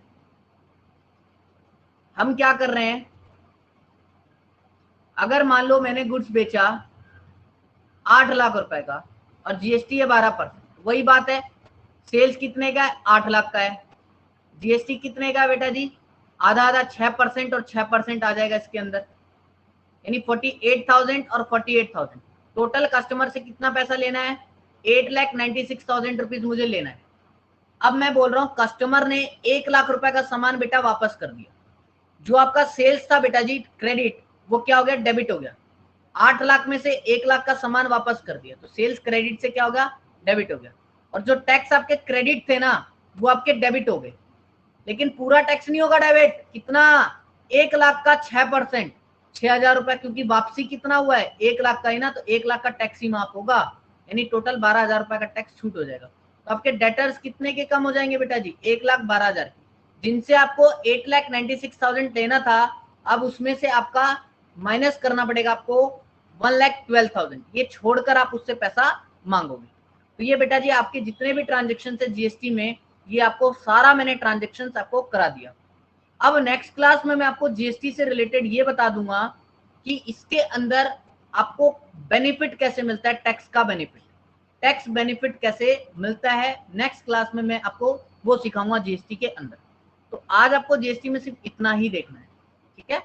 हम क्या कर रहे हैं, अगर मान लो मैंने गुड्स बेचा 8 लाख रुपए का और जीएसटी है 12%, वही बात है, सेल्स कितने का है, 8 लाख का है, जीएसटी कितने का है बेटा जी, आधा आधा 6% और 6% आ जाएगा इसके अंदर, यानी 48,000 और 48,000, टोटल कस्टमर से कितना पैसा लेना है, 8,96,000 रुपीज मुझे लेना है। अब मैं बोल रहा हूं कस्टमर ने 1 लाख रुपए का सामान बेटा वापस कर दिया, जो आपका सेल्स था बेटा जी क्रेडिट, वो क्या हो गया, डेबिट हो गया, 8 लाख में से 1 लाख का सामान वापस कर दिया, तो सेल्स क्रेडिट से क्या होगा, डेबिट हो गया, और जो टैक्स आपके क्रेडिट थे ना वो आपके डेबिट हो गए, लेकिन पूरा टैक्स नहीं होगा डेबिट, कितना, 1 लाख का 6%, 6,000 रुपए, क्योंकि वापसी कितना हुआ है 1 लाख का ही ना, तो 1 लाख का टैक्स ही माफ होगा, यानी टोटल 12,000 रुपए का टैक्स छूट हो जाएगा। तो आपके डेटर्स कितने के कम हो जाएंगे बेटा जी, 1,12,000, जिनसे आपको 8,96,000 लेना था, अब उसमें से आपका माइनस करना पड़ेगा आपको 1,12,000, ये छोड़कर आप उससे पैसा मांगोगे। तो ये बेटा जी आपके जितने भी ट्रांजेक्शन है जीएसटी में, ये आपको सारा मैंने ट्रांजेक्शन आपको करा दिया। अब नेक्स्ट क्लास में मैं आपको जीएसटी से रिलेटेड ये बता दूंगा कि इसके अंदर आपको बेनिफिट कैसे मिलता है, टैक्स का बेनिफिट, टैक्स बेनिफिट कैसे मिलता है, नेक्स्ट क्लास में मैं आपको वो सिखाऊंगा जीएसटी के अंदर। तो आज आपको जीएसटी में सिर्फ इतना ही देखना है, ठीक है।